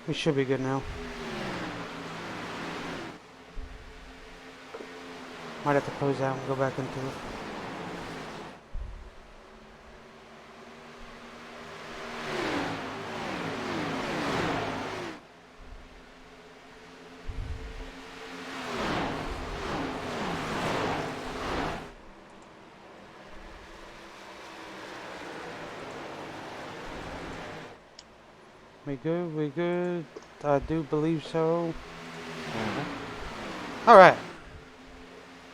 We should be good now. Might have to close out and go back into it. We good? We good? I do believe so. Alright.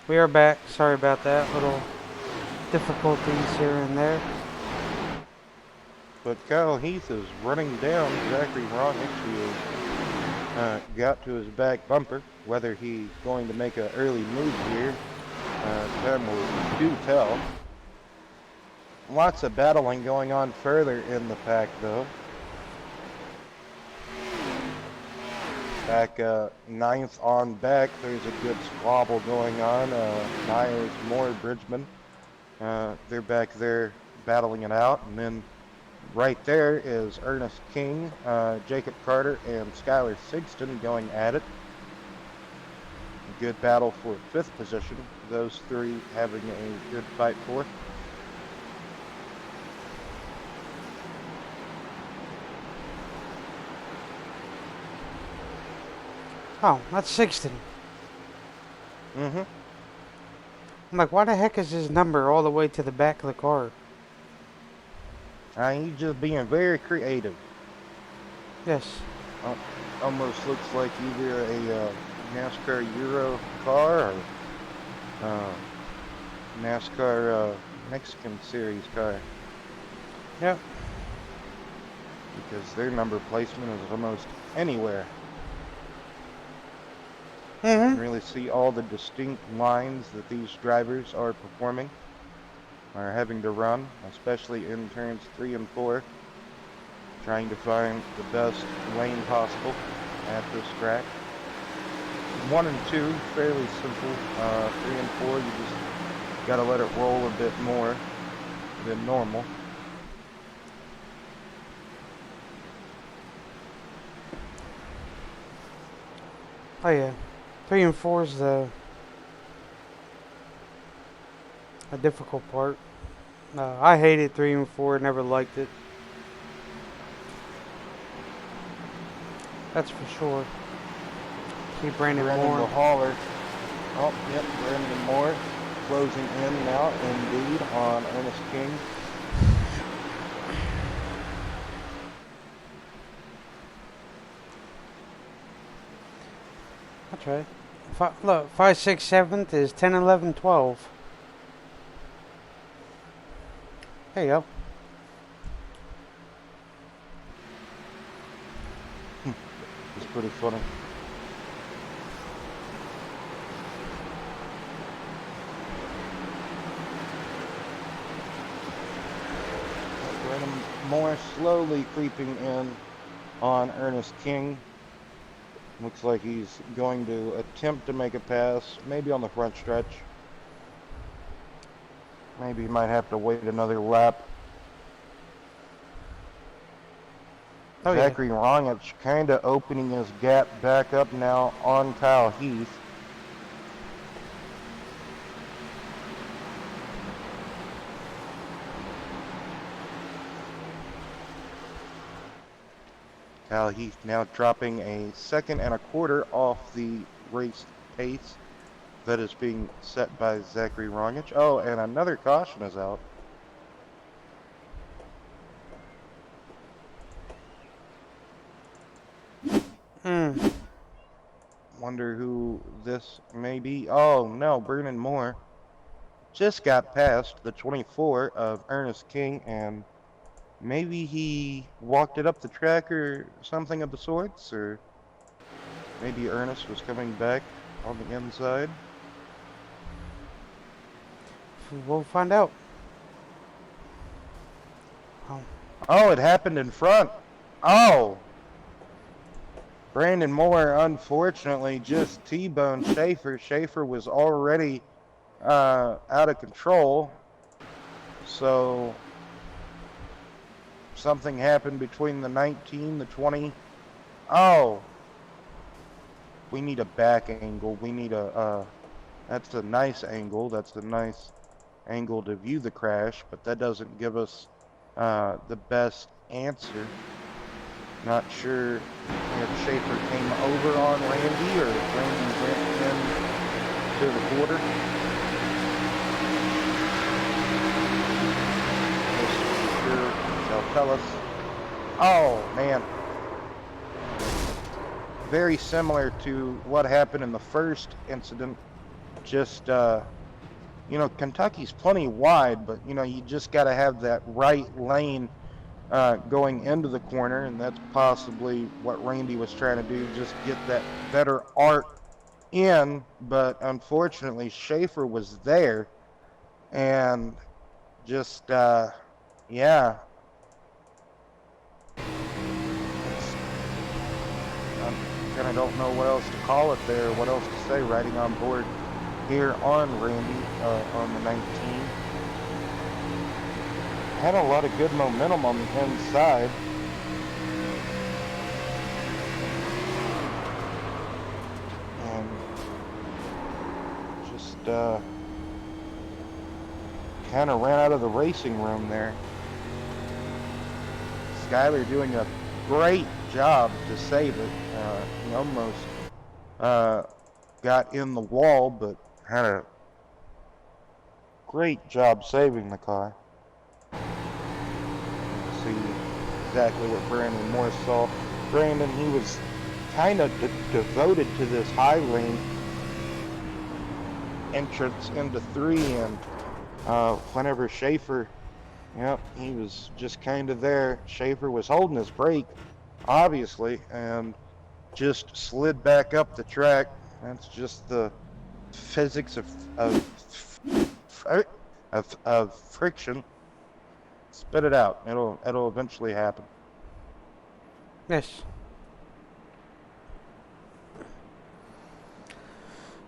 We are back. Sorry about that. Little difficulties here and there. But Kyle Heath is running down Zachary Ronich, who got to his back bumper. Whether he's going to make an early move here, time will do tell. Lots of battling going on further in the pack, though. Back ninth on back, there's a good squabble going on. Myers, Moore, Bridgman, they're back there battling it out. And then right there is Ernest King, Jacob Carter, and Skylar Sigston going at it. A good battle for fifth position. Those three having a good fight for. Oh, that's 60. Mm-hmm. I'm like, why the heck is his number all the way to the back of the car? He's just being very creative. Yes. Almost looks like either a NASCAR Euro car or NASCAR Mexican Series car. Yep. Because their number placement is almost anywhere. You can really see all the distinct lines that these drivers are performing, are having to run, especially in turns 3 and 4, trying to find the best lane possible at this track. 1 and 2, fairly simple. 3 and 4, you just gotta let it roll a bit more than normal. Oh yeah. 3 and 4 is a difficult part. I hated 3 and 4, never liked it. That's for sure. See Brandon Moore. The hauler. Oh, yep, Brandon Moore closing in now, indeed, on Ernest King. That's right. Look, 5, 6, 7th is 10, 11, 12. There you go. It's pretty funny. Brandon Moore slowly creeping in on Ernest King. Looks like he's going to attempt to make a pass, maybe on the front stretch. Maybe he might have to wait another lap. Oh, Zachary Ronich kind of opening his gap back up now on Kyle Heath. Kyle Heath now dropping a 2 1/4 off the race pace that is being set by Zachary Ronich. Oh, and another caution is out. Wonder who this may be. Oh, no, Brandon Moore just got past the 24 of Ernest King, and maybe he walked it up the track or something of the sorts, or maybe Ernest was coming back on the inside. We'll find out. Oh, it happened in front. Oh! Brandon Moore, unfortunately, just T-boned Schaefer. Schaefer was already out of control. So something happened between the 19, the 20. Oh, we need a back angle. We need that's a nice angle. That's a nice angle to view the crash, but that doesn't give us the best answer. Not sure if Schaefer came over on Randy or if Randy went in to the quarter. History shall tell us. Oh, man. Very similar to what happened in the first incident. Just, Kentucky's plenty wide, but, you just got to have that right lane going into the corner, and that's possibly what Randy was trying to do, just get that better arc in. But unfortunately, Schaefer was there, and just, yeah, it's, I kind of don't know what else to call it there, what else to say, riding on board here on Randy on the 19. Had a lot of good momentum on the inside. And just kind of ran out of the racing room there. Skyler doing a great job to save it. He almost got in the wall, but had a great job saving the car. See exactly what Brandon Morris saw. Brandon, he was kind of devoted to this high lane entrance into 3, and whenever Schaefer, yep, he was just kind of there. Schaefer was holding his brake, obviously, and just slid back up the track. That's just the physics of friction. Spit it out. It'll eventually happen. Yes.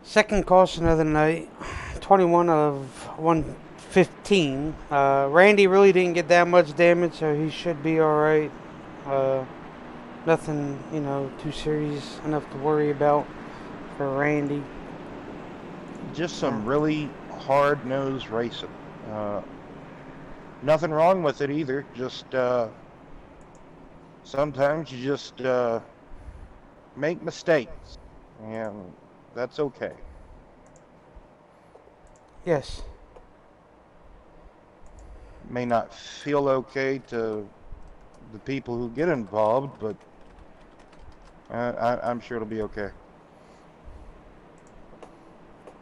Second caution of the night, 21 of 115. Randy really didn't get that much damage, so he should be alright. Nothing, too serious enough to worry about for Randy. Just Uh, some really hard-nosed racing. Nothing wrong with it either. Just sometimes you just make mistakes, and that's okay. yes. May not feel okay to the people who get involved, but I'm sure it'll be okay.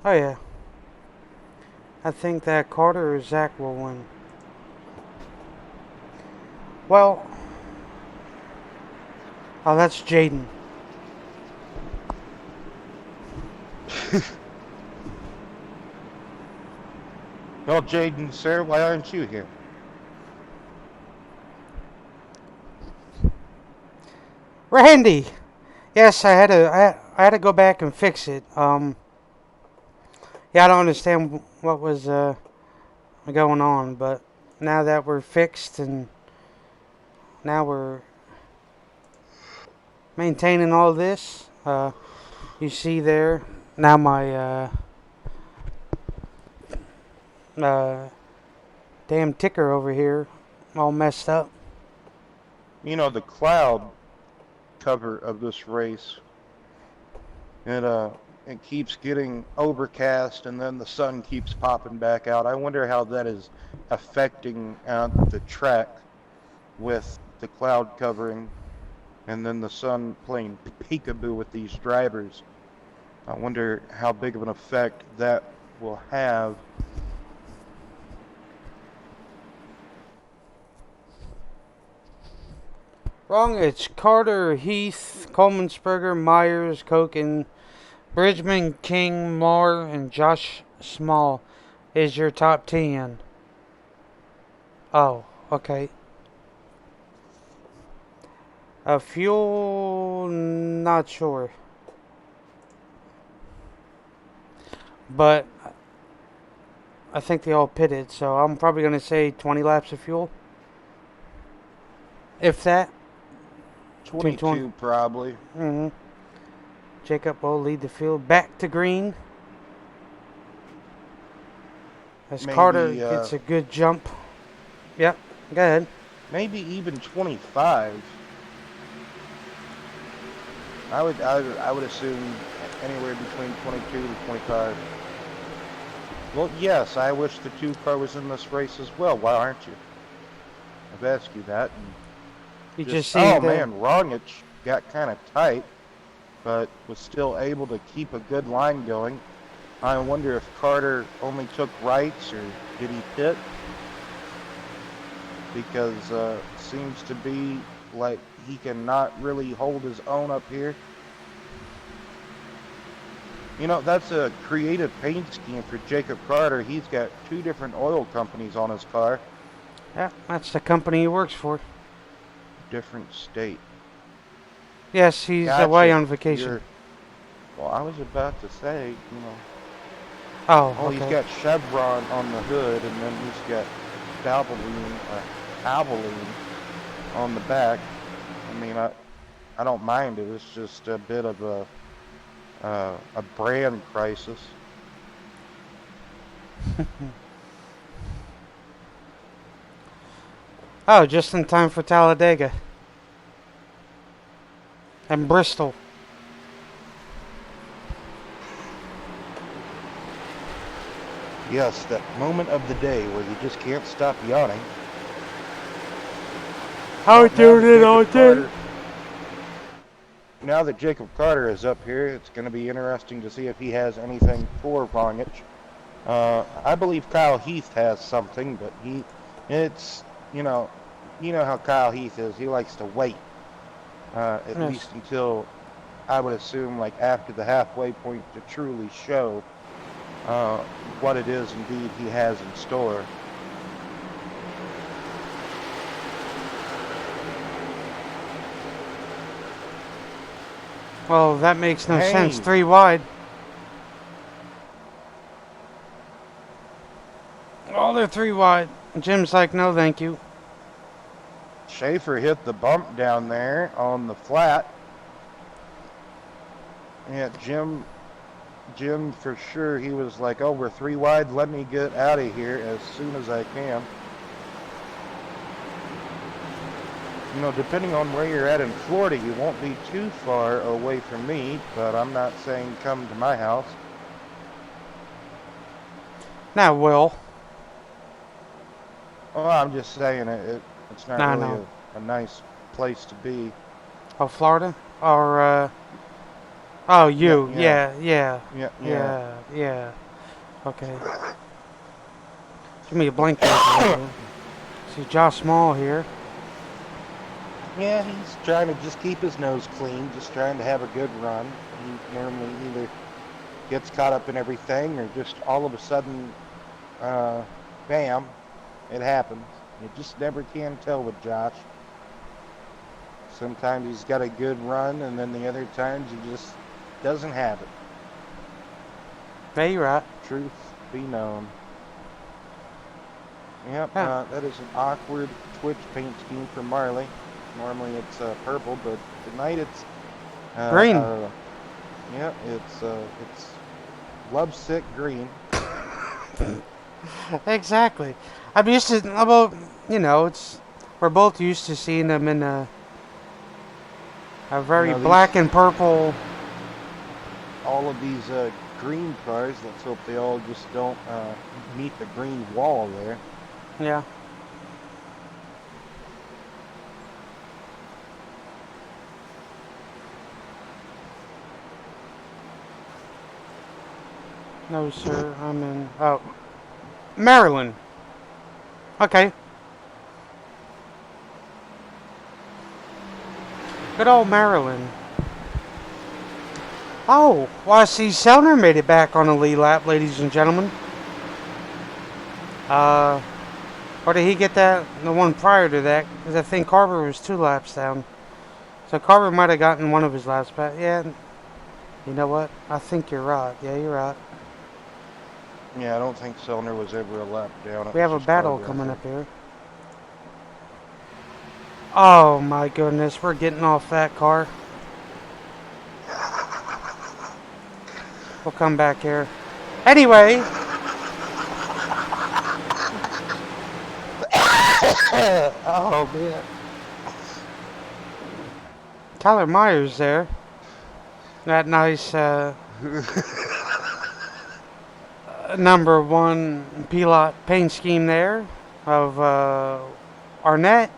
Oh, yeah. I think that Carter or Zach will win. Well, oh, that's Jaden. Well, Jaden, sir, why aren't you here? Randy! Yes, I had to go back and fix it. Yeah, I don't understand what was going on, but now that we're fixed and now we're maintaining all this, you see there, now my uh, damn ticker over here all messed up. The cloud cover of this race, it it keeps getting overcast, and then the sun keeps popping back out. I wonder how that is affecting the track with the cloud covering and then the sun playing peekaboo with these drivers. I wonder how big of an effect that will have. Wrong, it's Carter, Heath, Colemansberger, Myers, Koken, Bridgman, King, Marr, and Josh Small is your top 10. Oh, okay. Fuel, not sure. But I think they all pitted, so I'm probably going to say 20 laps of fuel. If that. 220. 22 probably. Mm-hmm. Jacob will lead the field back to green as Carter Maybe gets a good jump. Yep, go ahead. maybe even 25. I would assume anywhere between 22 to 25. Well, yes, I wish the 2 car was in this race as well. Why aren't you? I've asked you that. And You just, just oh seen the. man, Rongich got kind of tight, but was still able to keep a good line going. I wonder if Carter only took rights or did he pit? Because seems to be like he cannot really hold his own up here. You know, that's a creative paint scheme for Jacob Carter. He's got 2 different oil companies on his car, Yeah, that's the company he works for. different state. Yes, he's away Gotcha. on vacation. Well, I was about to say, Oh, he's okay. got Chevron on the hood, and then he's got Valvoline on the back. I mean, I don't mind it. It's just a bit of a brand crisis. Oh, just in time for Talladega and Bristol. Yes, that moment of the day where you just can't stop yawning. How Well, doing it all day? now that Jacob Carter is up here, it's going to be interesting to see if he has anything for Vongich. I believe Kyle Heath has something, but it's, you know how Kyle Heath is. He likes to wait, at Yes. least until I would assume like after the halfway point to truly show what it is indeed he has in store. Well, that makes no sense. Hey, 3 wide. Oh, they're 3 wide. Jim's like, no, thank you. Schaefer hit the bump down there on the flat. Yeah, Jim for sure, he was like, oh, we're 3 wide, let me get out of here as soon as I can. Depending on where you're at in Florida, you won't be too far away from me, but I'm not saying come to my house. Now, Will. Oh, I'm just saying it's not No, really no. a nice place to be. Oh, Florida? Or, oh, Yeah, you. yeah, Yeah, yeah, yeah, yeah. yeah, yeah. Okay. Give me a blanket over here. See Josh Small here. Yeah, he's trying to just keep his nose clean, just trying to have a good run. He normally either gets caught up in everything or just all of a sudden, bam, it happens. You just never can tell with Josh. Sometimes he's got a good run, and then the other times he just doesn't have it. Yeah, you're right. Truth be known. Yep, Yeah. that is an awkward Twitch paint scheme for Marley. Normally it's purple, but tonight it's Green. yeah, it's lovesick green. Exactly. I'm used to, well, we're both used to seeing them in a very These black and purple. all of these green cars. Let's hope they all just don't meet the green wall there. Yeah. No, sir. I'm in. Oh, Maryland. Okay. Good old Maryland. Oh, well, I see Sellner made it back on the lead lap, ladies and gentlemen. Or did he get that the one prior to that? Because I think Carver was 2 laps down. So Carver might have gotten one of his laps back. Yeah, you know what? I think you're right. Yeah, you're right. Yeah, I don't think Selner was ever a lap down. It We was have a just battle Carver, I coming think. up here. Oh my goodness, we're getting off that car. We'll come back here. Anyway, Oh man. Tyler Myers there. That nice number one Pilot paint scheme there of Arnett.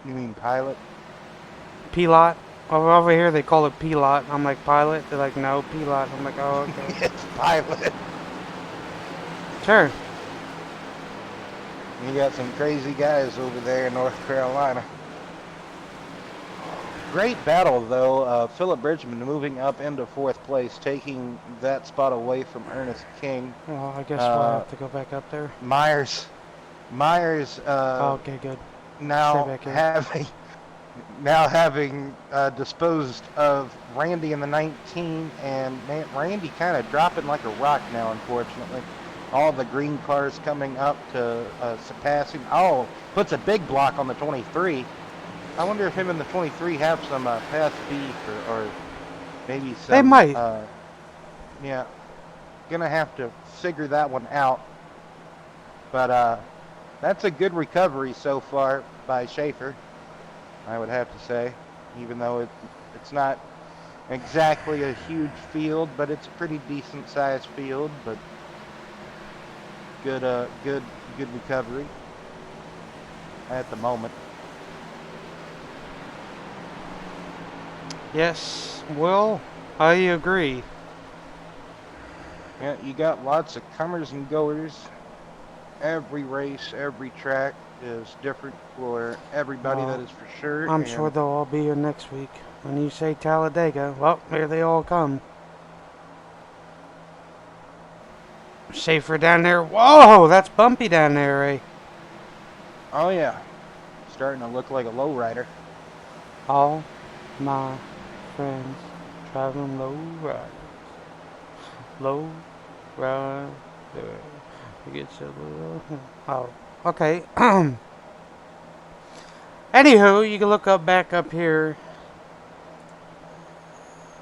You mean pilot? Pilot. Over here they call it Pilot. I'm like pilot. They're like no Pilot. I'm like oh okay. It's pilot. Sure. You got some crazy guys over there in North Carolina. Great battle, though. Philip Bridgman moving up into fourth place, taking that spot away from Ernest King. Well, I guess we'll Uh, have to go back up there. Myers Oh, okay, good. Stay now back here. having disposed of Randy in the 19, and man, Randy kind of dropping like a rock now, unfortunately. All the green cars coming up to surpass him. Oh, puts a big block on the 23. I wonder if him and the 23 have some past beef or maybe some. They might. Yeah, gonna have to figure that one out. But that's a good recovery so far by Schaefer, I would have to say, even though it's not exactly a huge field, but it's a pretty decent sized field. But good recovery at the moment. Yes, Will, I agree. Yeah, you got lots of comers and goers. Every race, every track is different for everybody, Well, that is for sure. I'm sure And they'll all be here next week. When you say Talladega, well, here they all come. Safer down there. Whoa, that's bumpy down there, Ray. oh yeah, starting to look like a lowrider. All my friends traveling low riders. Low rider. It gets a little. Oh, okay. Anywho, you can look up back up here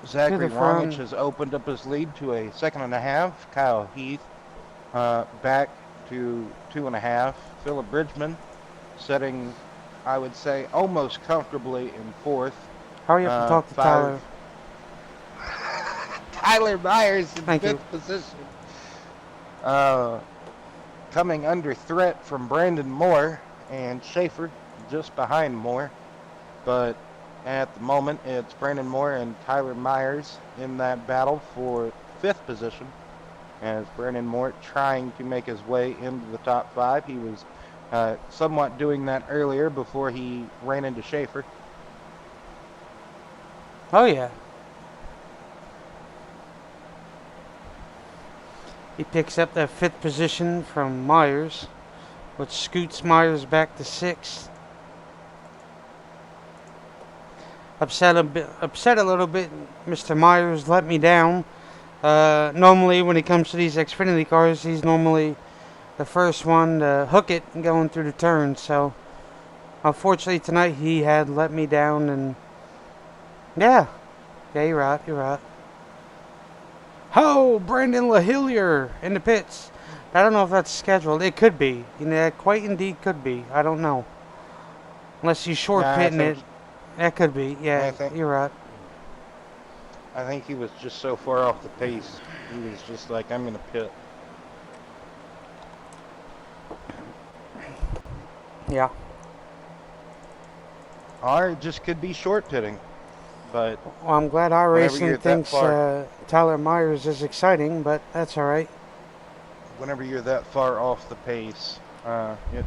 to Zachary the Longich front. has opened up his lead to a second and a half. Kyle Heath back to 2.5. Philip Bridgman setting, I would say, almost comfortably in fourth. Hurry up and talk to Five. Tyler. Tyler Myers in Thank you. fifth position. Coming under threat from Brandon Moore and Schaefer just behind Moore. But at the moment, it's Brandon Moore and Tyler Myers in that battle for fifth position. As Brandon Moore trying to make his way into the top five. He was somewhat doing that earlier before he ran into Schaefer. Oh, yeah. He picks up that fifth position from Myers, which scoots Myers back to sixth. Upset a little bit. Mr. Myers let me down. Normally, when it comes to these Xfinity cars, he's normally the first one to hook it going through the turn. So, unfortunately, tonight he had let me down, and yeah, you're right. You're right. Ho, Brandon LaHillier in the pits. I don't know if that's scheduled. It could be. You know, that quite indeed could be. I don't know. Unless he's short Nah, pitting it. That could be. Yeah, you're right. I think he was just so far off the pace. He was just like, I'm going to pit. Yeah. Or it just could be short pitting. But Well, I'm glad our whenever racing you're that thinks far, Tyler Myers is exciting, but that's all right. whenever you're that far off the pace, it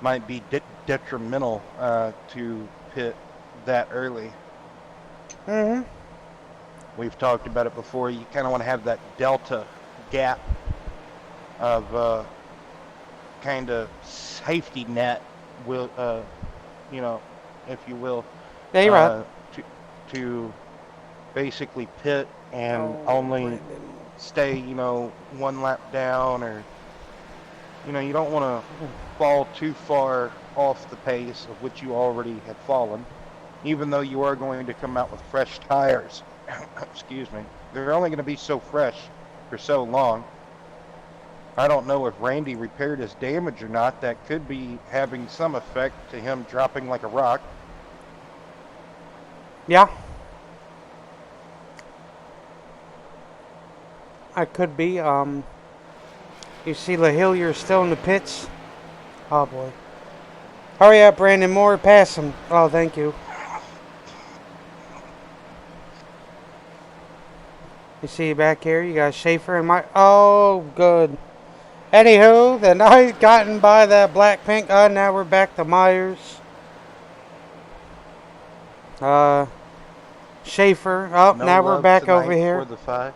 might be detrimental to pit that early. Mm-hmm. We've talked about it before. You kind of want to have that delta gap of kind of safety net, will if you will, Yeah, you're right. uh, to basically pit and Oh, only Brandon. stay, one lap down or you don't want to fall too far off the pace of which you already had fallen, even though you are going to come out with fresh tires. Excuse me. They're only going to be so fresh for so long. I don't know if Randy repaired his damage or not. That could be having some effect to him dropping like a rock. Yeah. I could be. You see LaHillier's still in the pits. Oh boy. Hurry up, Brandon Moore. Pass him. Oh, thank you. You see back here, you got Schaefer and my. Oh, good. Anywho, the night gotten by that Blackpink. Now we're back to Myers. Schaefer. Oh, No now we're love back over tonight here. for the 5.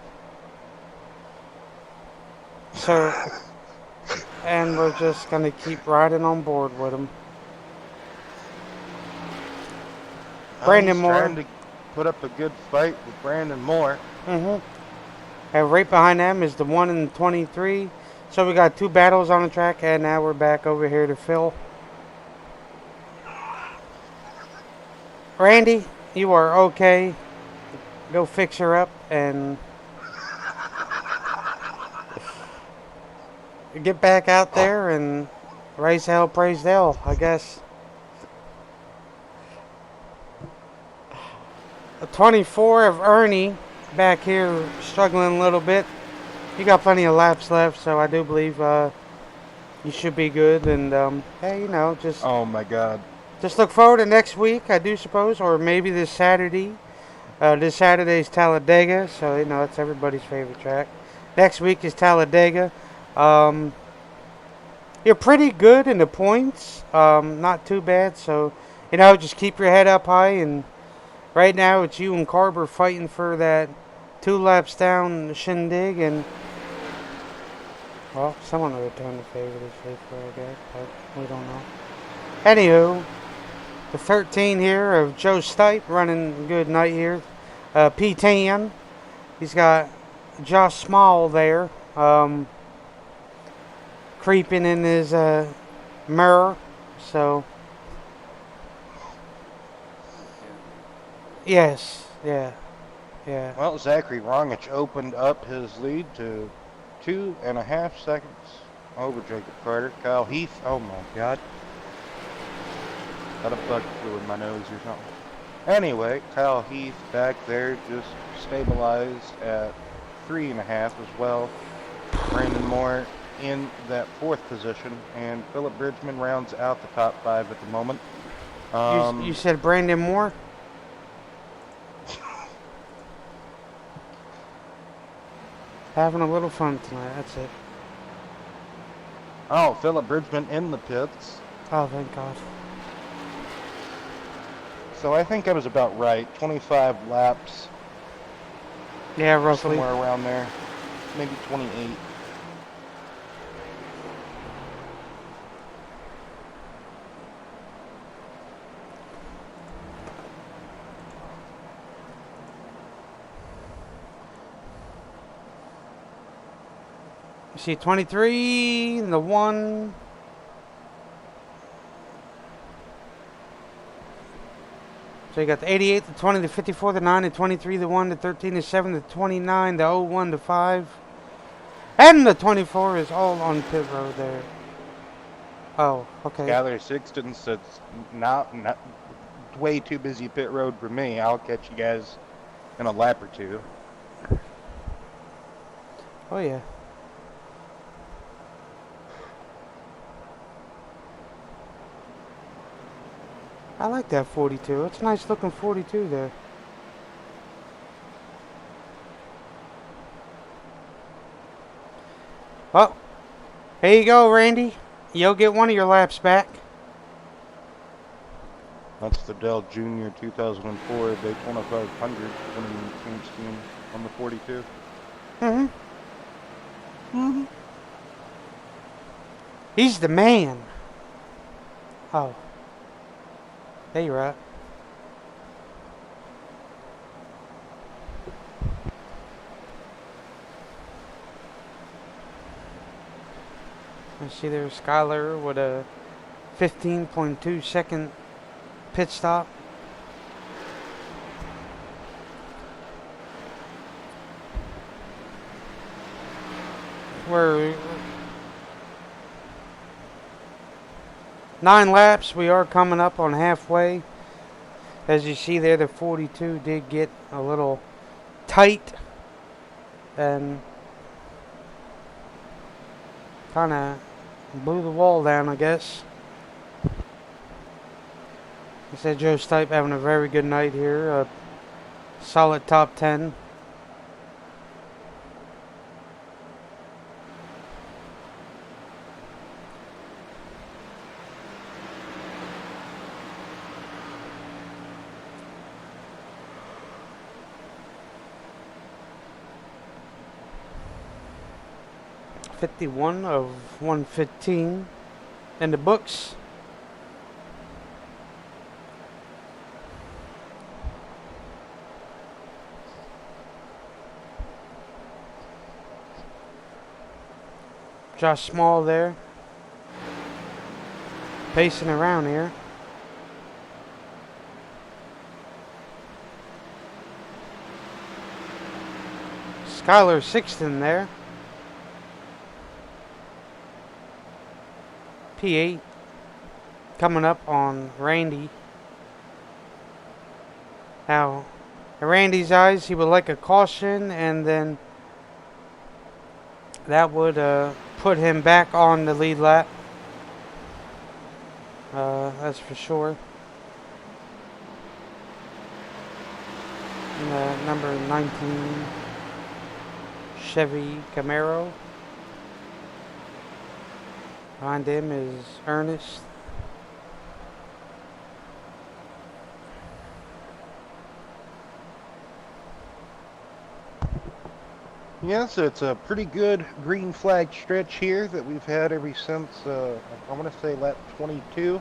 So, and we're just gonna keep riding on board with him. Brandon He's Moore. trying to put up a good fight with Brandon Moore. And right behind them is the 1 and 23. So we got 2 battles on the track, and now we're back over here to Phil. Randy, you are okay. Go fix her up and get back out there and raise hell, praise hell, I guess. 24 of Ernie back here struggling a little bit. You got plenty of laps left, so I do believe you should be good. And hey, just Oh my God. just look forward to next week, I do suppose, or maybe this Saturday. This Saturday's Talladega, so it's everybody's favorite track. Next week is Talladega. You're pretty good in the points, not too bad. So just keep your head up high. And right now it's you and Carver fighting for that 2 laps down shindig. And well, someone will return the favor this week, I guess, but we don't know. Anywho, the 13 here of Joe Stipe running a good night here. P10. He's got Josh Small there, creeping in his mirror. So, yes, yeah. Well, Zachary Rongich opened up his lead to 2.5 seconds over Jacob Carter. Kyle Heath, oh my God. Got a bug flew in my nose or something. Anyway, Kyle Heath back there just stabilized at 3.5 as well. Brandon Moore in that 4th position, and Philip Bridgman rounds out the top 5 at the moment. You said Brandon Moore? Having a little fun tonight, that's it. Oh, Philip Bridgman in the pits. Oh, thank God. So I think I was about right. 25 laps. Yeah, roughly. Somewhere around there. Maybe 28. You see 23, the 1. So you got the 88, the 20, the 54, the 9, the 23, the 1, the 13, the 7, the 29, the 01, the 5. And the 24 is all on pit road there. Oh, okay. Skylar Sixton said not way too busy pit road for me. I'll catch you guys in a lap or 2. Oh, yeah. I like that 42. It's a nice looking 42 there. Well, here you go, Randy. You'll get one of your laps back. That's the Dell Jr. 2004 Daytona 500 winning team scheme on the 42. He's the man. Oh. There you're at. I see there's Skyler with a 15.2 second pit stop. We're 9 laps. We are coming up on halfway. As you see there, the 42 did get a little tight and kind of blew the wall down, I guess. I said Joe Stipe having a very good night here. A solid top 10. .51 of 115 in the books. Josh Small there, pacing around here. Skyler Sixton there. P8 coming up on Randy. Now, in Randy's eyes, he would like a caution, and then that would put him back on the lead lap. That's for sure. And, number 19 Chevy Camaro. Behind him is Ernest. Yes, it's a pretty good green flag stretch here that we've had ever since, I want to say lap 22.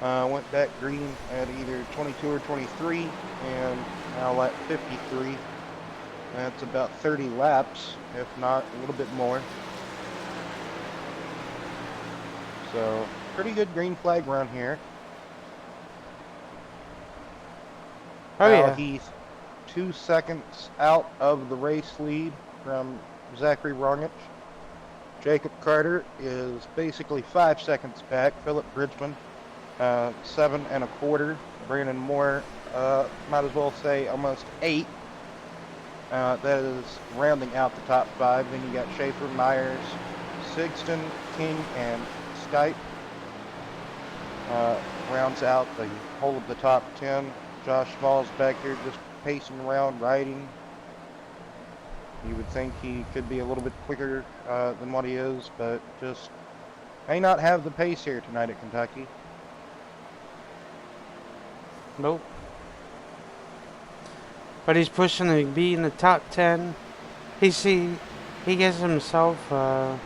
Went back green at either 22 or 23, and now lap 53. That's about 30 laps, if not a little bit more. So, pretty good green flag run here. Oh, Now yeah. he's 2 seconds out of the race lead from Zachary Rongich. Jacob Carter is basically 5 seconds back. Philip Bridgman, 7.25. Brandon Moore, might as well say almost 8. That is rounding out the top 5. Then you got Schaefer, Myers, Sigston, King, and Stipe. Rounds out the whole of the top 10. Josh Small's back here just pacing around, riding. You would think he could be a little bit quicker than what he is, but just may not have the pace here tonight at Kentucky. Nope. But he's pushing to be in the top 10. He gives himself a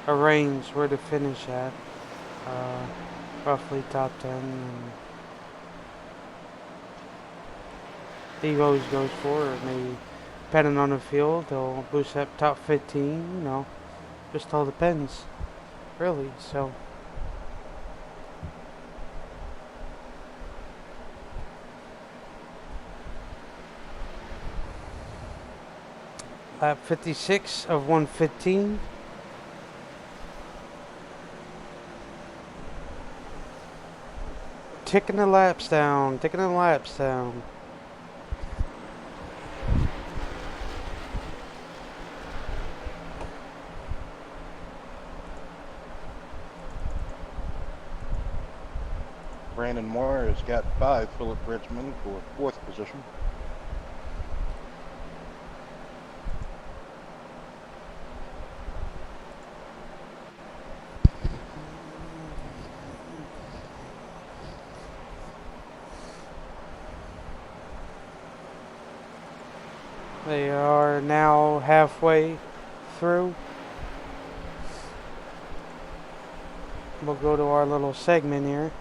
range where to finish at. Roughly top 10. And he always goes for it. Maybe depending on the field, they'll boost up top 15. You know, just all depends, really. So. Lap 56 of 115. Ticking the laps down, ticking the laps down. Brandon Moore has got 5. Philip Bridgman for 4th position. They are now halfway through. We'll go to our little segment here.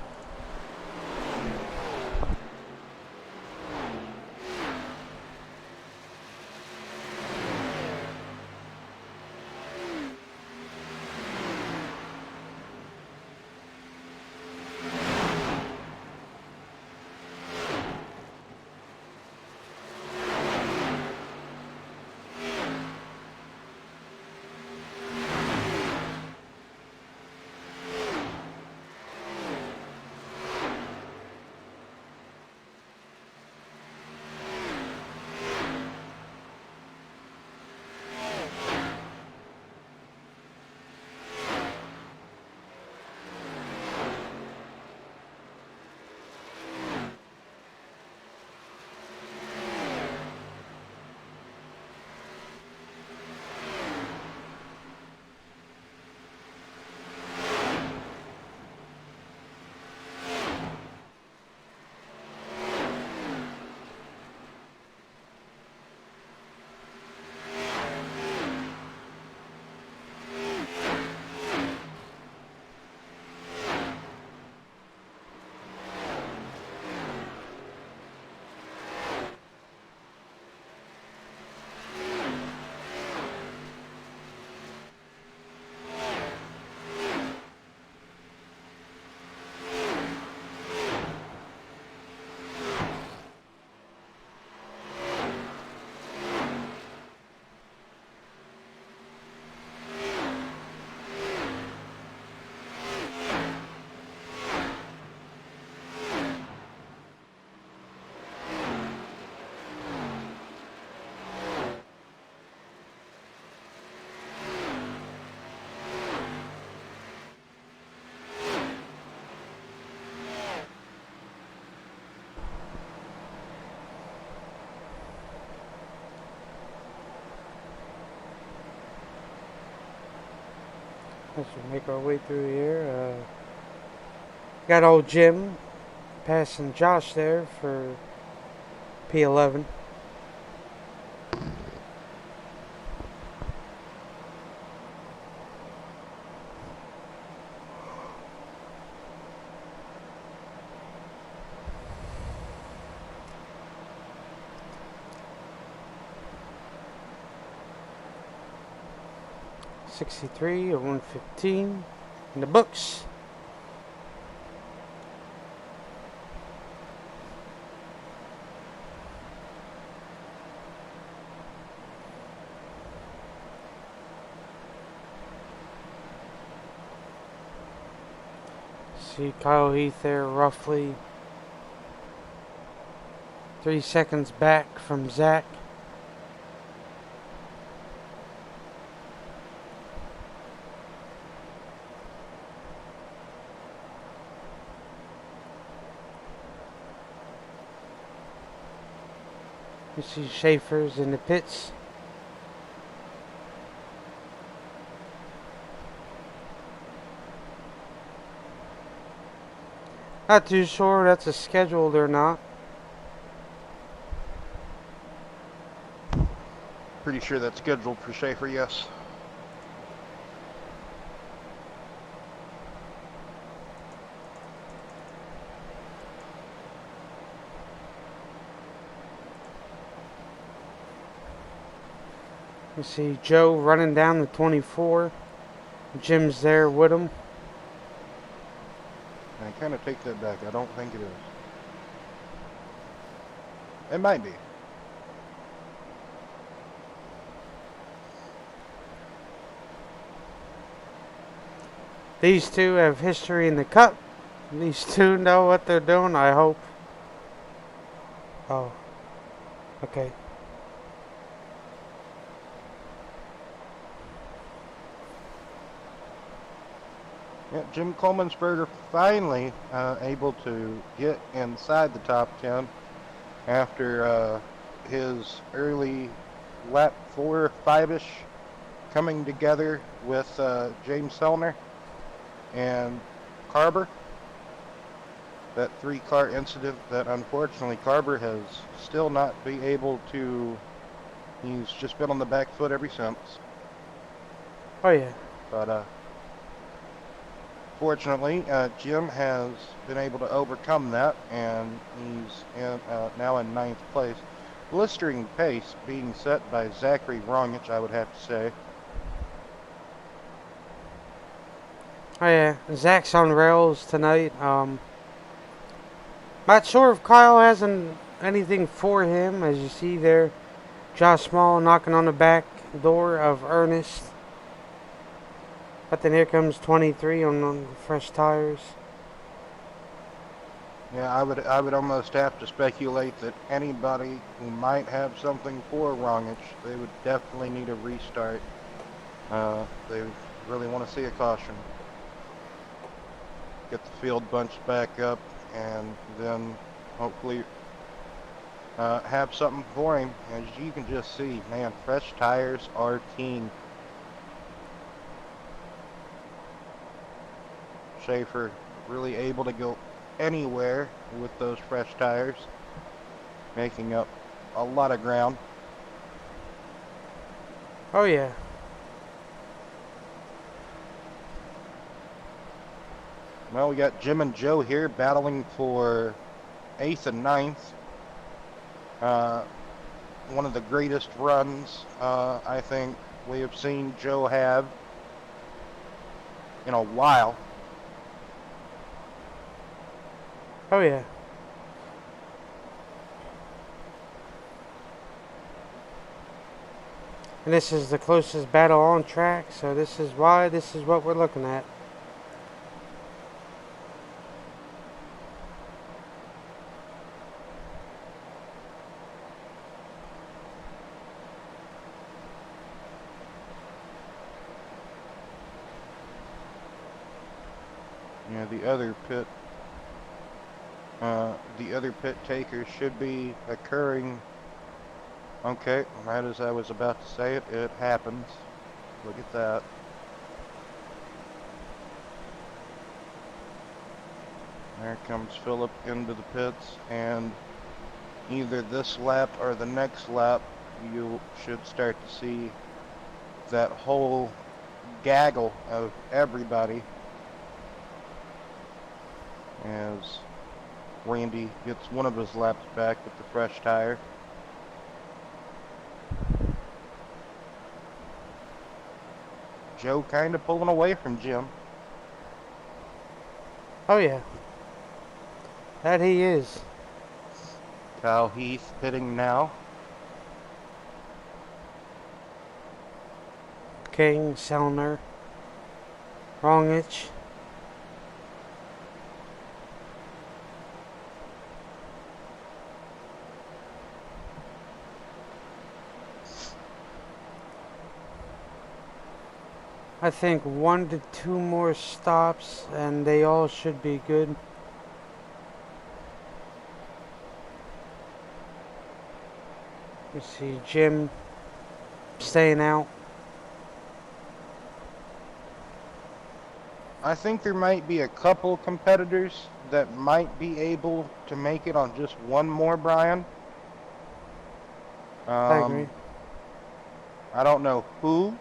As we make our way through here, got old Jim passing Josh there for P11. '63 or 115 in the books. See Kyle Heath there roughly 3 seconds back from Zach. You see Schaefer's in the pits. Not too sure that's a scheduled or not. Pretty sure that's scheduled for Schaefer, yes. You see Joe running down the 24. Jim's there with him. I kind of take that back. I don't think it is. It might be. These two have history in the cup. These two know what they're doing, I hope. Oh. Okay. Yeah, Jim Coleman'sberger finally able to get inside the top 10 after his early lap 4, 5-ish coming together with James Sellner and Carber. That 3-car incident that unfortunately Carber has still not been able to. He's just been on the back foot ever since. Oh yeah. But fortunately, Jim has been able to overcome that, and he's now in 9th place. Blistering pace being set by Zachary Rongich, I would have to say. Oh yeah. Zach's on rails tonight. Not sure if Kyle has anything for him, as you see there. Josh Small knocking on the back door of Ernest. But then here comes 23 on the fresh tires. Yeah, I would almost have to speculate that anybody who might have something for Rongich, they would definitely need a restart. They really want to see a caution. Get the field bunched back up, and then hopefully have something for him. As you can just see, man, fresh tires are king. Schaefer really able to go anywhere with those fresh tires, making up a lot of ground. Oh yeah. Well, we got Jim and Joe here battling for 8th and 9th. One of the greatest runs I think we have seen Joe have in a while. Oh yeah. And this is the closest battle on track, so this is what we're looking at. Yeah, the other pit takers should be occurring. Okay, right as I was about to say it, it happens. Look at that. There comes Phillip into the pits, and either this lap or the next lap, you should start to see that whole gaggle of everybody as Randy gets one of his laps back with the fresh tire. Joe kind of pulling away from Jim. Oh yeah, that he is. Kyle Heath pitting now. King, Sellner, Rongich. I think 1 to 2 more stops and they all should be good. Let's see, Jim staying out. I think there might be a couple competitors that might be able to make it on just one more, Brian. I agree. I don't know who,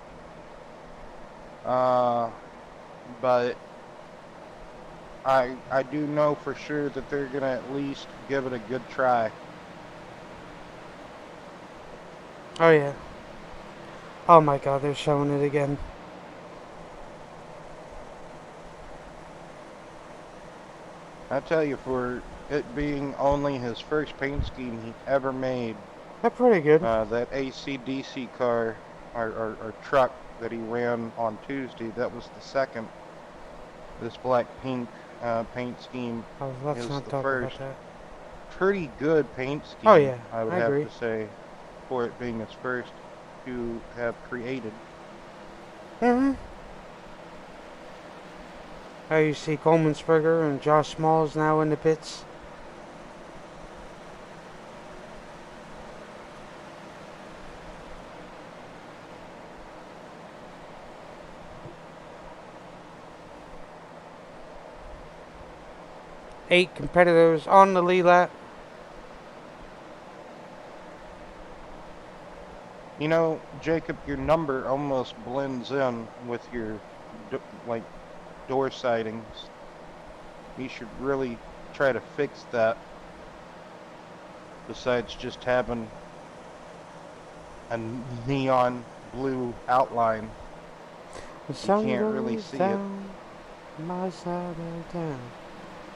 but I do know for sure that they're gonna at least give it a good try. Oh yeah. Oh my god, they're showing it again. I tell you, for it being only his first paint scheme he ever made, They're pretty good. that AC/DC car or truck that he ran on Tuesday, that was the second. This black pink paint scheme Oh, let's is not the talk about first. that. Pretty good paint scheme, Oh yeah, I would I have agree. to say, for it being his first to have created. Mm-hmm. Oh, you see Coleman-Springer and Josh Smalls now in the pits. Eight competitors on the lead lap. You know, Jacob, your number almost blends in with your like door sidings. You should really try to fix that. Besides just having a neon blue outline, The you sun can't really goes see it. down my side of town.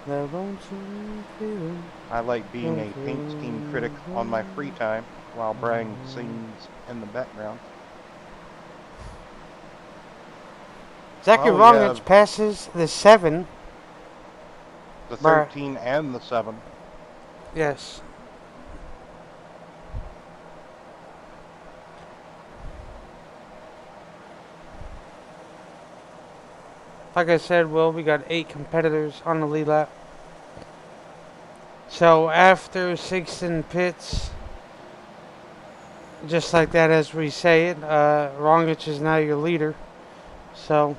The lonesome feeling I like being comes a paint scheme critic through. on my free time while Brian sings in the background. Zachary Well, we have Rongich passes the 7. the Bruh. 13 and the 7. Yes. Like I said, Will, we got 8 competitors on the lead lap. So after 16 pits, just like that as we say it, Rongich is now your leader. So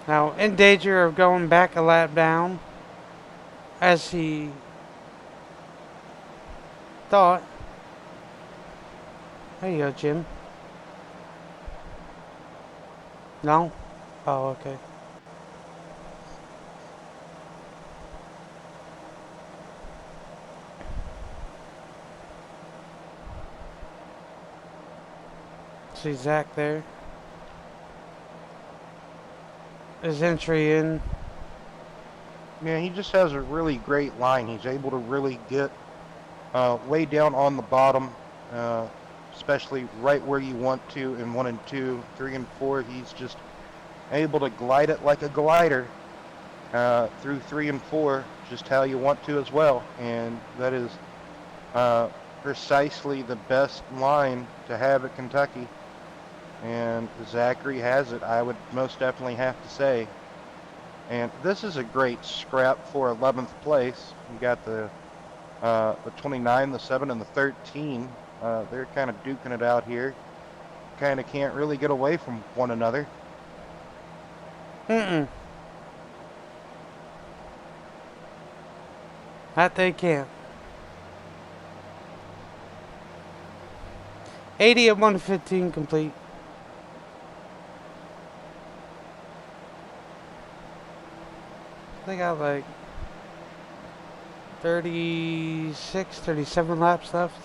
now in danger of going back a lap down, as he thought. There you go, Jim. No? Oh, okay. See Zach there. His entry in. Yeah, he just has a really great line. He's able to really get way down on the bottom, uh, especially right where you want to in 1 and 2, 3 and 4. He's just able to glide it like a glider through 3 and 4, just how you want to as well. And that is precisely the best line to have at Kentucky. And Zachary has it, I would most definitely have to say. And this is a great scrap for 11th place. You got the 29, the 7, and the 13. They're kind of duking it out here. kind of can't really get away from one another. Mm-mm. That they can't. 80 of 115 complete. They got like 36, 37 laps left.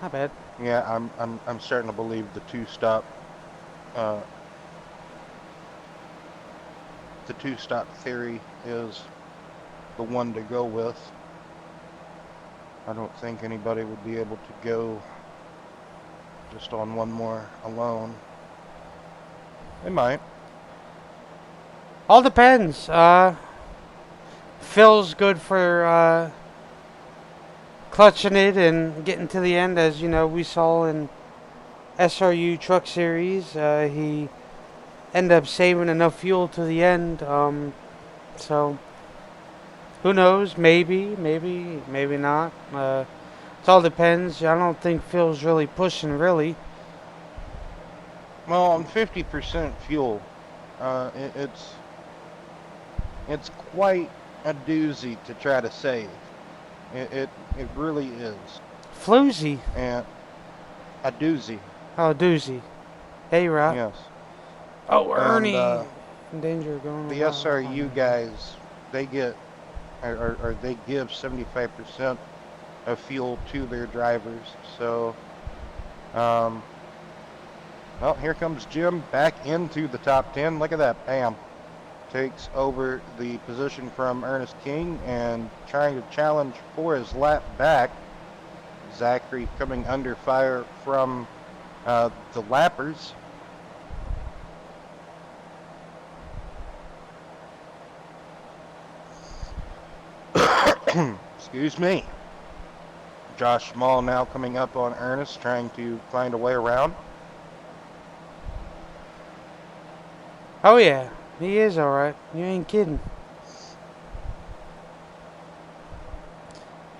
Not bad. Yeah, I'm starting to believe uh, the two-stop theory is the one to go with. I don't think anybody would be able to go just on one more alone. They might. All depends. Phil's good for clutching it and getting to the end, as you know we saw in SRU Truck Series. He ended up saving enough fuel to the end. So who knows? Maybe not. It all depends. I don't think Phil's really pushing, really. Well, on 50% fuel, uh, it, it's it's quite a doozy to try to save. It really is, Floozy. and a doozy. Oh, doozy. Hey, right. Yes, Oh, and Ernie. In danger of going the without. SRU guys, they get or they give 75% of fuel to their drivers. So, um, well, here comes Jim back into the top 10. Look at that, bam! Takes over the position from Ernest King and trying to challenge for his lap back. Zachary coming under fire from the lappers. Excuse me. Josh Small now coming up on Ernest, trying to find a way around. Oh, yeah. He is alright. You ain't kidding.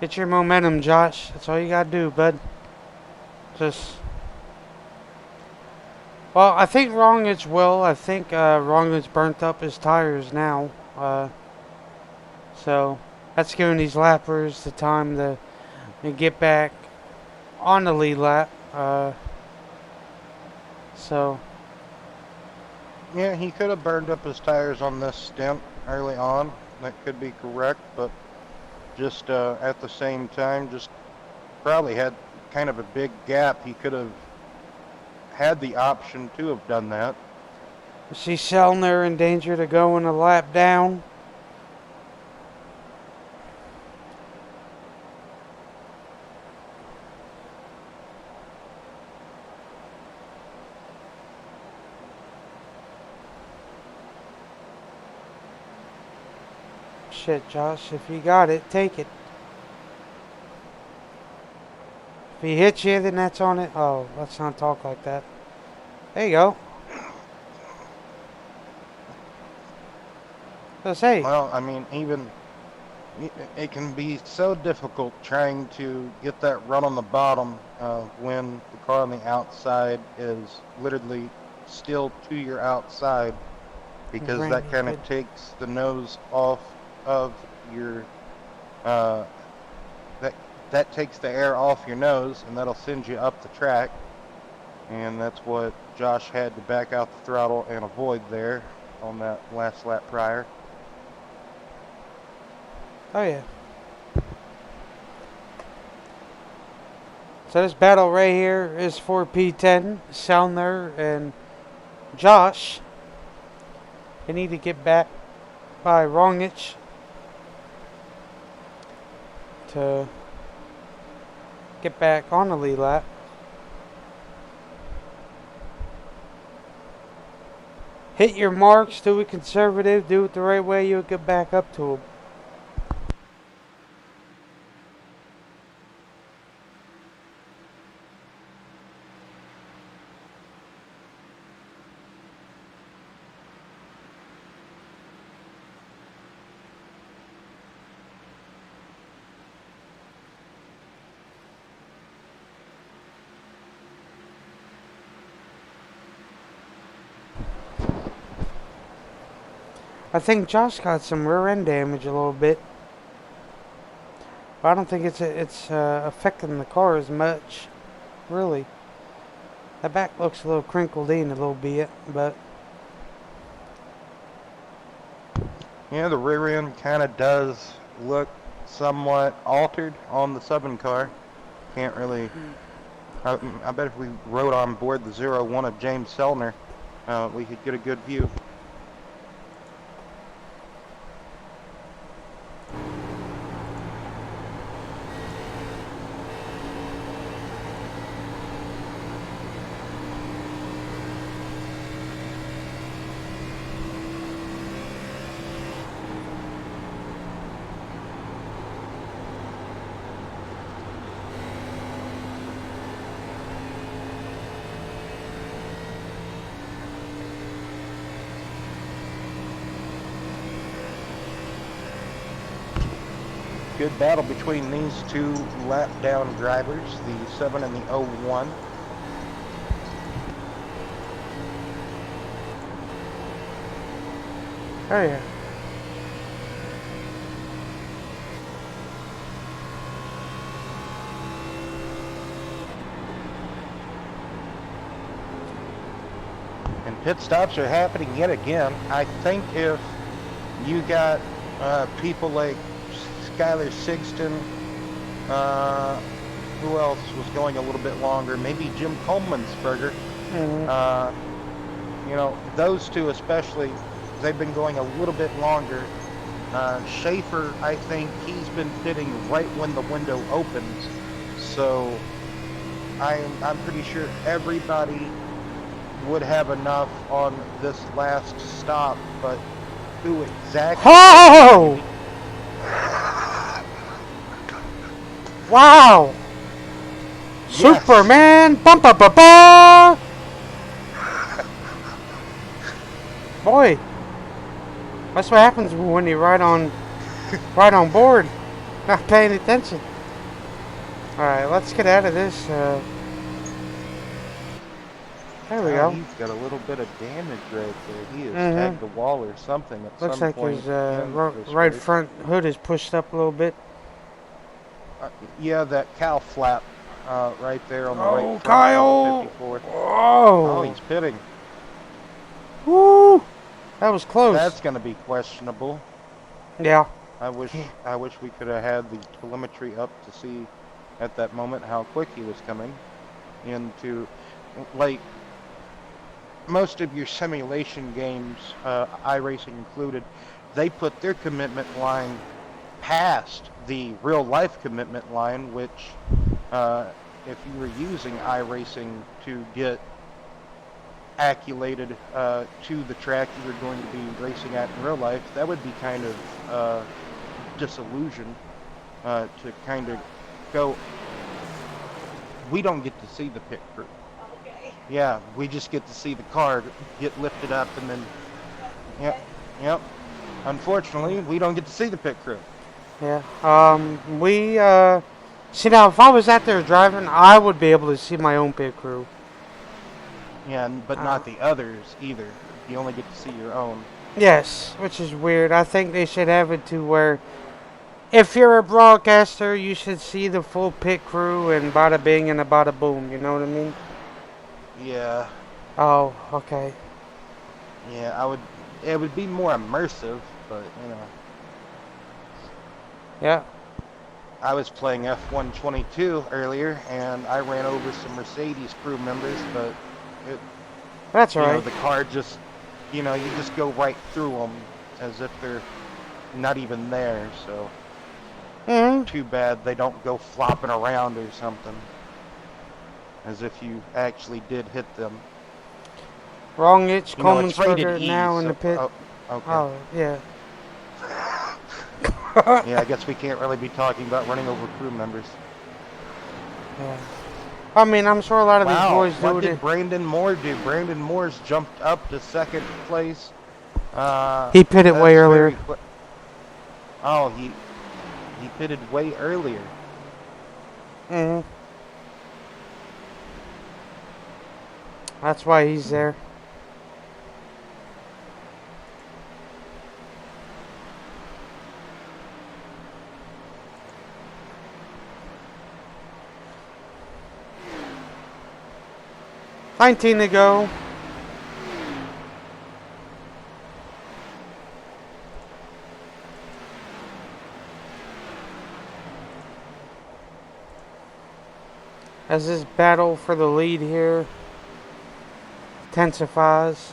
Get your momentum, Josh. That's all you gotta do, bud. Just. Well, I think Rongic will. I think Rongic burnt up his tires now. So that's giving these lappers the time to get back on the lead lap. So Yeah, he could have burned up his tires on this stint early on. That could be correct, but just at the same time, just probably had kind of a big gap. He could have had the option to have done that. see Selner in danger to go in a lap down. Shit, Josh, if you got it, take it. If he hits you, then that's on it. Oh, let's not talk like that. There you go. So say, Well, I mean, even it can be so difficult trying to get that run on the bottom when the car on the outside is literally still to your outside, because that Randy, kind good. of takes the nose off of your uh, that that takes the air off your nose, and that'll send you up the track. And that's what Josh had to back out the throttle and avoid there on that last lap prior. Oh yeah. So this battle right here is for P10, Selner and Josh. They need to get back by Rongic to get back on the lead lap. Hit your marks, do it conservative, do it the right way, you'll get back up to them. I think Josh got some rear end damage a little bit, but I don't think it's affecting the car as much, really. The back looks a little crinkled in a little bit, but Yeah, the rear end kind of does look somewhat altered on the 7 car. Can't really. I bet if we rode on board the 01 of James Sellner, we could get a good view. Good battle between these two lap down drivers, the 7 and the 01. oh yeah. And pit stops are happening yet again. I think if you got people like Skylar Sigston, who else was going a little bit longer? Maybe Jim Coleman'sberger. Those two especially, they've been going a little bit longer. Schaefer, I think he's been pitting right when the window opens. So I'm pretty sure everybody would have enough on this last stop, but who exactly? Oh! Wow! Yes. Superman! Bum ba ba ba! Boy, that's what happens when you ride on board, not paying attention. All right, let's get out of this. There we go. He's got a little bit of damage right there. He has tagged the wall or something at Looks some like point. his This right race. front hood is pushed up a little bit. Yeah, that cow flap right there on the right front Kyle! of the 54. Whoa! Oh, he's pitting. Woo! That was close. That's going to be questionable. Yeah. I wish we could have had the telemetry up to see at that moment how quick he was coming into, like, most of your simulation games, iRacing included, they put their commitment line past the real life commitment line, which if you were using iRacing to get acculated to the track you were going to be racing at in real life, that would be kind of disillusion to kind of go. We don't get to see the pit crew. Okay. Yeah, we just get to see the car get lifted up and then. Yep. Unfortunately, we don't get to see the pit crew. Yeah. We see now. If I was out there driving, I would be able to see my own pit crew. Yeah, but not the others either. You only get to see your own. Yes, which is weird. I think they should have it to where if you're a broadcaster, you should see the full pit crew and bada bing and a bada boom. You know what I mean? Yeah. Oh, okay. Yeah, it would be more immersive, but Yeah. I was playing F122 earlier, and I ran over some Mercedes crew members, but that's right. The car just, you just go right through them as if they're not even there. So too bad they don't go flopping around or something, as if you actually did hit them. Wrong itch, Coleman'sberger now in the pit. Oh, okay. Oh, yeah. Yeah, I guess we can't really be talking about running over crew members. Yeah. I mean, I'm sure a lot of these boys do it. What did Brandon Moore do? Brandon Moore's jumped up to second place. He pitted way earlier. Oh, he pitted way earlier. That's why he's there. 19 to go. As this battle for the lead here intensifies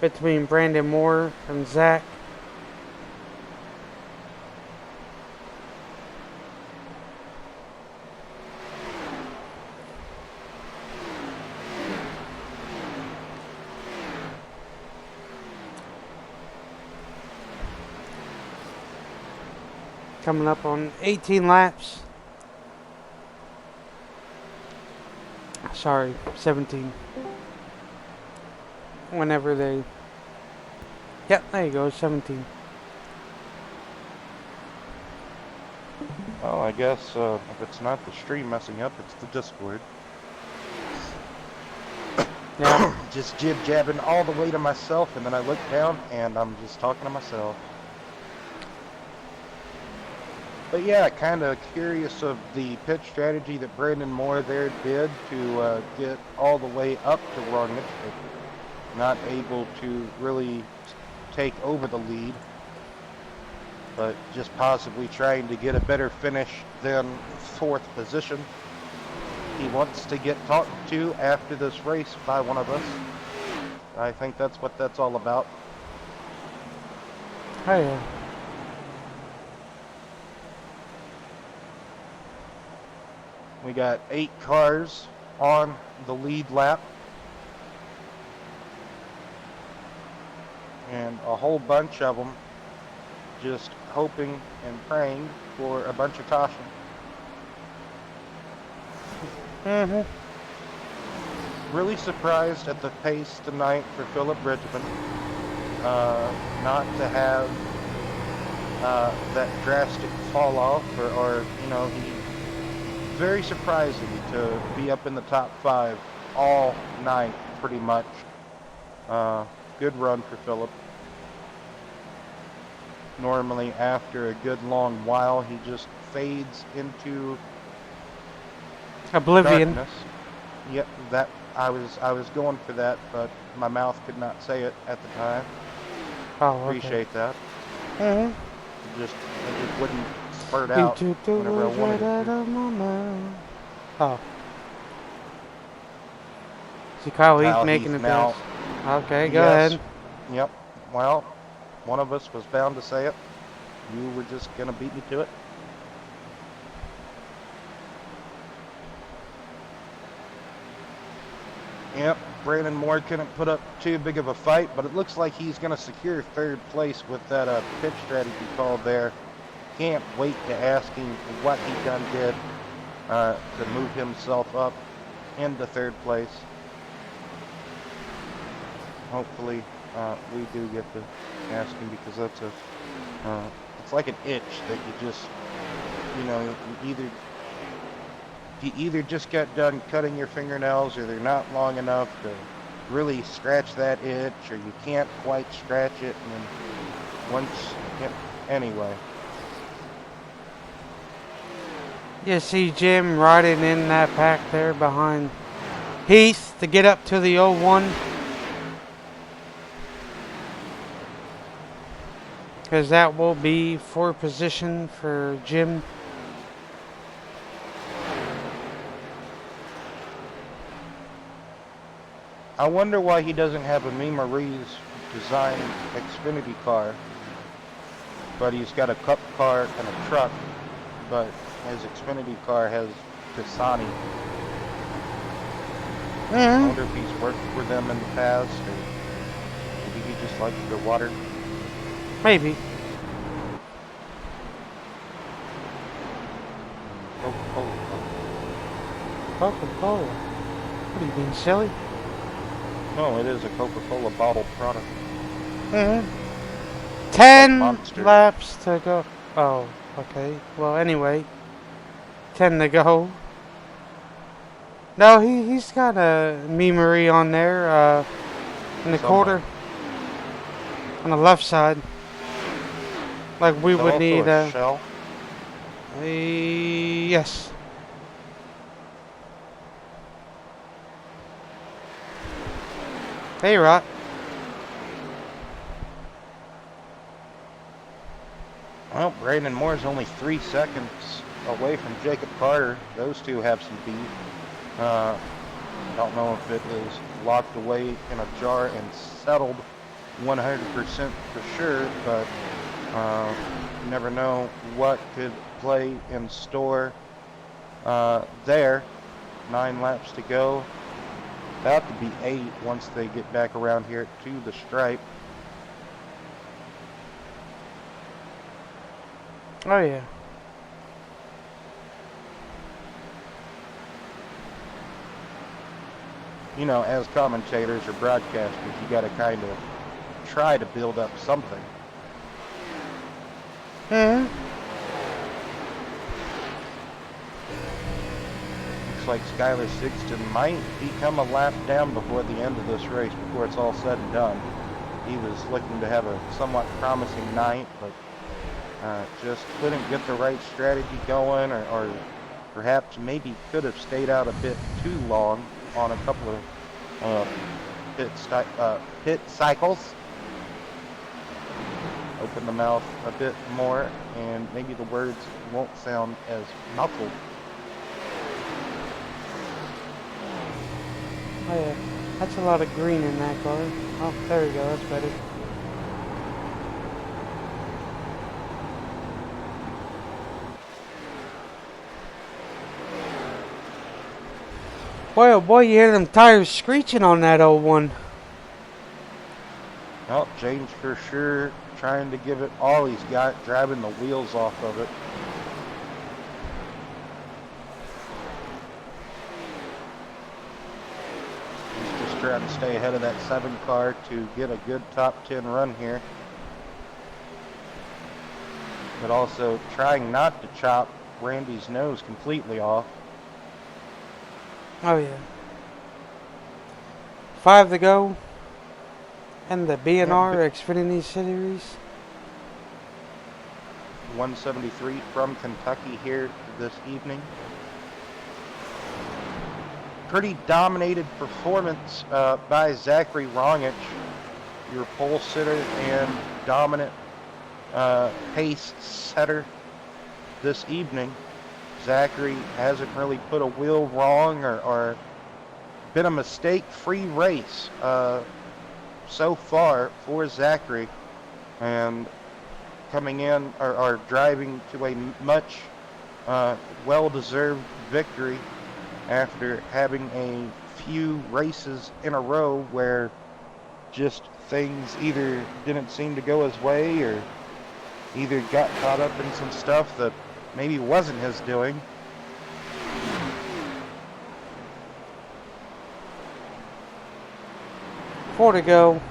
between Brandon Moore and Zach. Coming up on 18 laps. Sorry, 17. Whenever they... Yep, there you go, 17. Well, I guess if it's not the stream messing up, it's the Discord. Yeah. Just jib-jabbing all the way to myself, and then I look down, and I'm just talking to myself. But yeah, kind of curious of the pitch strategy that Brandon Moore there did to get all the way up to Rognich, but not able to really take over the lead, but just possibly trying to get a better finish than 4th position. He wants to get talked to after this race by one of us. I think that's what that's all about. Oh yeah. We got 8 cars on the lead lap. And a whole bunch of them just hoping and praying for a bunch of caution. Really surprised at the pace tonight for Philip Bridgman. Not to have that drastic fall off, or you know, very surprising to be up in the top 5 all night, pretty much. Good run for Philip. Normally, after a good long while, he just fades into Oblivion. darkness. Yep, that I was going for that, but my mouth could not say it at the time. Oh, okay. Appreciate that. Mm-hmm. It just wouldn't spurt out whenever I wanted it to. Oh. See Kyle Heath making Heath it now. pass. Okay, go Yes. ahead. Yep. Well, one of us was bound to say it. You were just gonna beat me to it. Yep, Brandon Moore couldn't put up too big of a fight, but it looks like he's going to secure 3rd place with that pitch strategy called there. Can't wait to ask him what he done did to move himself up into 3rd place. Hopefully we do get to ask him, because that's it's like an itch that you just, you know, you either just got done cutting your fingernails, or they're not long enough to really scratch that itch, or you can't quite scratch it, and then once, anyway. You see Jim riding in that pack there behind Heath to get up to the 01. Because that will be 4th position for Jim. I wonder why he doesn't have a Me Marie's designed Xfinity car, but he's got a Cup car and a truck, but his Xfinity car has Pisani. I wonder if he's worked for them in the past, or maybe he just likes their water. Maybe. Coca-Cola. What are you being silly? No, it is a Coca-Cola bottle product. 10 Monster. laps to go. Oh, okay. Well, anyway. 10 to go. No, he's got a Me Marie on there, in the quarter. On the left side. Like we would need a shell. Yes. Hey, Rod. Well, Brandon Moore's only 3 seconds away from Jacob Carter. Those two have some beef. I don't know if it is locked away in a jar and settled 100% for sure, but you never know what could play in store there. 9 laps to go. About to be 8 once they get back around here to the stripe. Oh, yeah. You know, as commentators or broadcasters, you got to kind of try to build up something. Yeah. Looks like Skylar Sixton might become a lap down before the end of this race, before it's all said and done. He was looking to have a somewhat promising night, but just couldn't get the right strategy going, or perhaps maybe could have stayed out a bit too long on a couple of pit cycles. Open the mouth a bit more, and maybe the words won't sound as muffled. Oh, yeah. That's a lot of green in that car. Oh, there we go. That's better. Boy, oh boy, you hear them tires screeching on that old one. Well, James for sure trying to give it all he's got, driving the wheels off of it. He's just trying to stay ahead of that 7 car to get a good top 10 run here. But also trying not to chop Randy's nose completely off. Oh, yeah. 5 to go. And the BNR Xfinity Series. 173 from Kentucky here this evening. Pretty dominated performance by Zachary Rongich, your pole sitter and dominant pace setter this evening. Zachary hasn't really put a wheel wrong or been a mistake-free race so far for Zachary, and coming in or driving to a much well-deserved victory after having a few races in a row where just things either didn't seem to go his way or either got caught up in some stuff that maybe wasn't his doing. Four to go.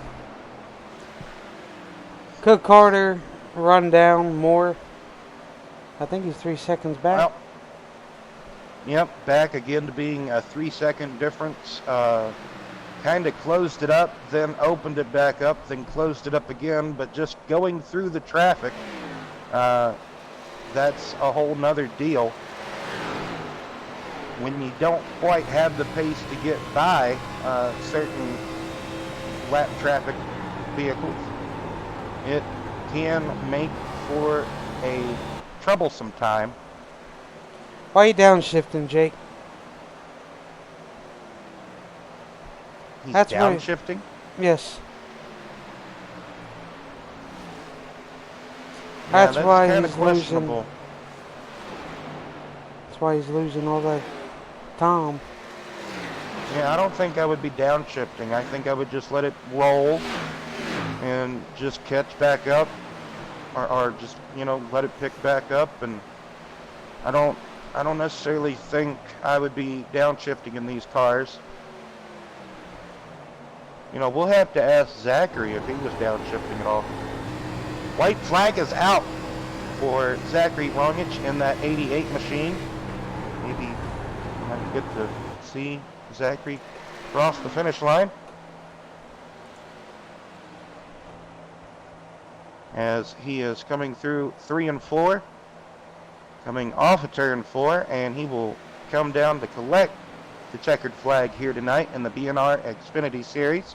Cook Carter, run down more. I think he's 3 seconds back. Well, yep, back again to being a 3-second difference. Kind of closed it up, then opened it back up, then closed it up again. But just going through the traffic, that's a whole nother deal. When you don't quite have the pace to get by certain lap traffic vehicles, it can make for a troublesome time. Why are you downshifting, Jake? He's That's right. downshifting. Yes. Yeah, That's why kind he's of questionable. losing. That's why he's losing all that time. Yeah, I don't think I would be downshifting. I think I would just let it roll and just catch back up, or just, you know, let it pick back up. And I don't necessarily think I would be downshifting in these cars. You know, we'll have to ask Zachary if he was downshifting at all. White flag is out for Zachary Rongich in that 88 machine. Maybe I might get to see Zachary cross the finish line, as he is coming through 3 and 4, coming off of turn 4, and he will come down to collect the checkered flag here tonight in the BNR Xfinity Series.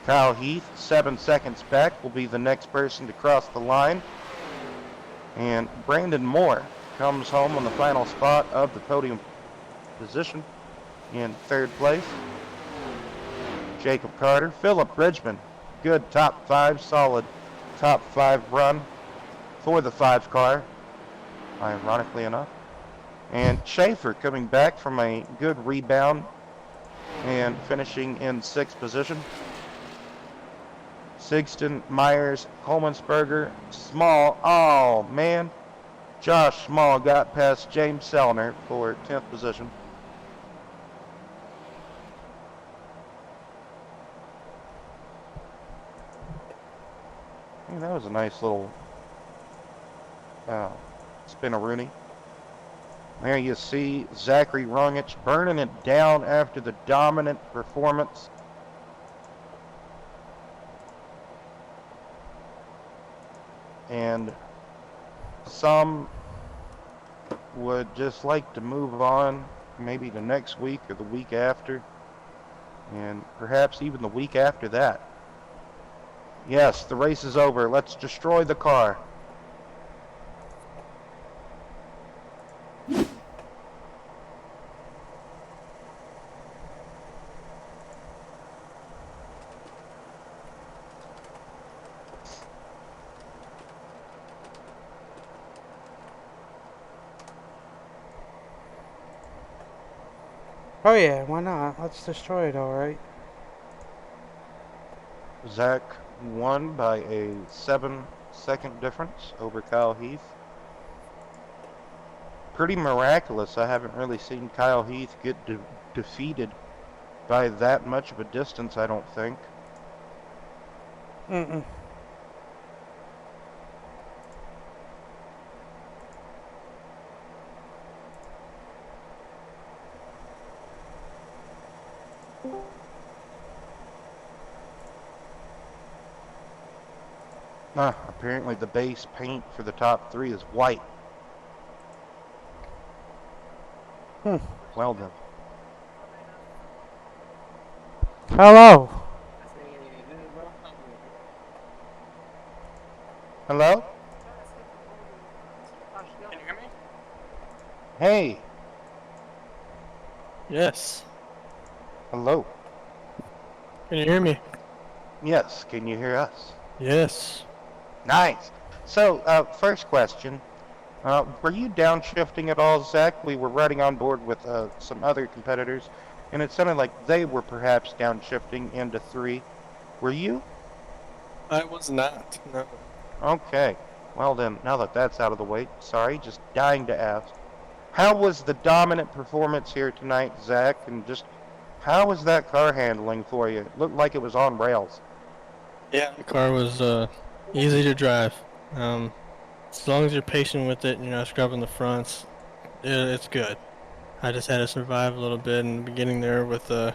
Kyle Heath, 7 seconds back, will be the next person to cross the line. And Brandon Moore comes home on the final spot of the podium position in third place. Jacob Carter, Philip Bridgman, good top five, solid top five run for the 5 car, ironically enough. And Schaefer coming back from a good rebound and finishing in 6th position. Sigston, Myers, Holmansberger, Small. Oh, man. Josh Small got past James Sellner for 10th position. That was a nice little spin-a-rooney. There you see Zachary Rungich burning it down after the dominant performance. And some would just like to move on maybe the next week or the week after, and perhaps even the week after that. Yes, the race is over. Let's destroy the car. Oh yeah, why not? Let's destroy it, alright. Zach won by a 7-second difference over Kyle Heath. Pretty miraculous. I haven't really seen Kyle Heath get defeated by that much of a distance, I don't think. Mm-mm. Apparently the base paint for the top 3 is white. Well done. Hello. Hello? Can you hear me? Hey. Yes. Hello. Can you hear me? Yes, can you hear us? Yes. Nice. So, first question. Were you downshifting at all, Zach? We were riding on board with some other competitors, and it sounded like they were perhaps downshifting into 3. Were you? I was not. No. Okay. Well then, now that that's out of the way, sorry, just dying to ask. How was the dominant performance here tonight, Zach? And just how was that car handling for you? It looked like it was on rails. Yeah, the car was easy to drive. As long as you're patient with it and you're not scrubbing the fronts, it's good. I just had to survive a little bit in the beginning there with the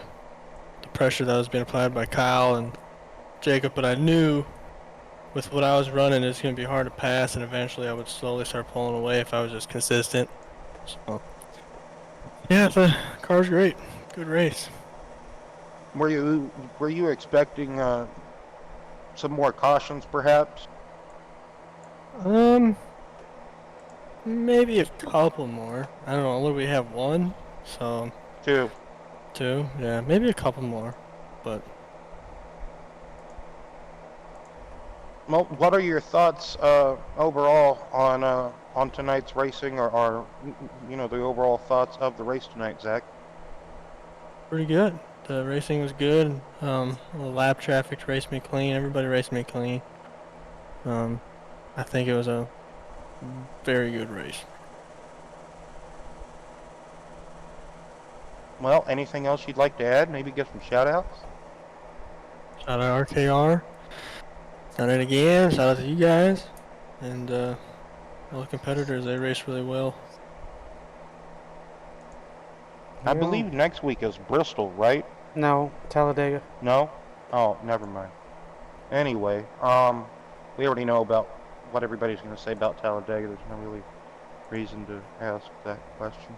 pressure that was being applied by Kyle and Jacob, but I knew with what I was running, it's going to be hard to pass, and eventually I would slowly start pulling away if I was just consistent. So, yeah, the car's great. Good race. Were you expecting some more cautions, perhaps? Maybe a couple more. I don't know. What do we have? One? So, 2. two? Yeah, maybe a couple more. But, Well, what are your thoughts overall on tonight's racing, or the overall thoughts of the race tonight, Zach? pretty good. The racing was good. The lap traffic raced me clean. Everybody raced me clean. I think it was a very good race. Well, anything else you'd like to add? Maybe get some shout outs? Shout out RKR. Done it again. Shout out to you guys. And, all the competitors, they raced really well. I Well, believe next week is Bristol, right? no, Talladega. No? Oh, never mind. Anyway, we already know about what everybody's going to say about Talladega. There's no really reason to ask that question.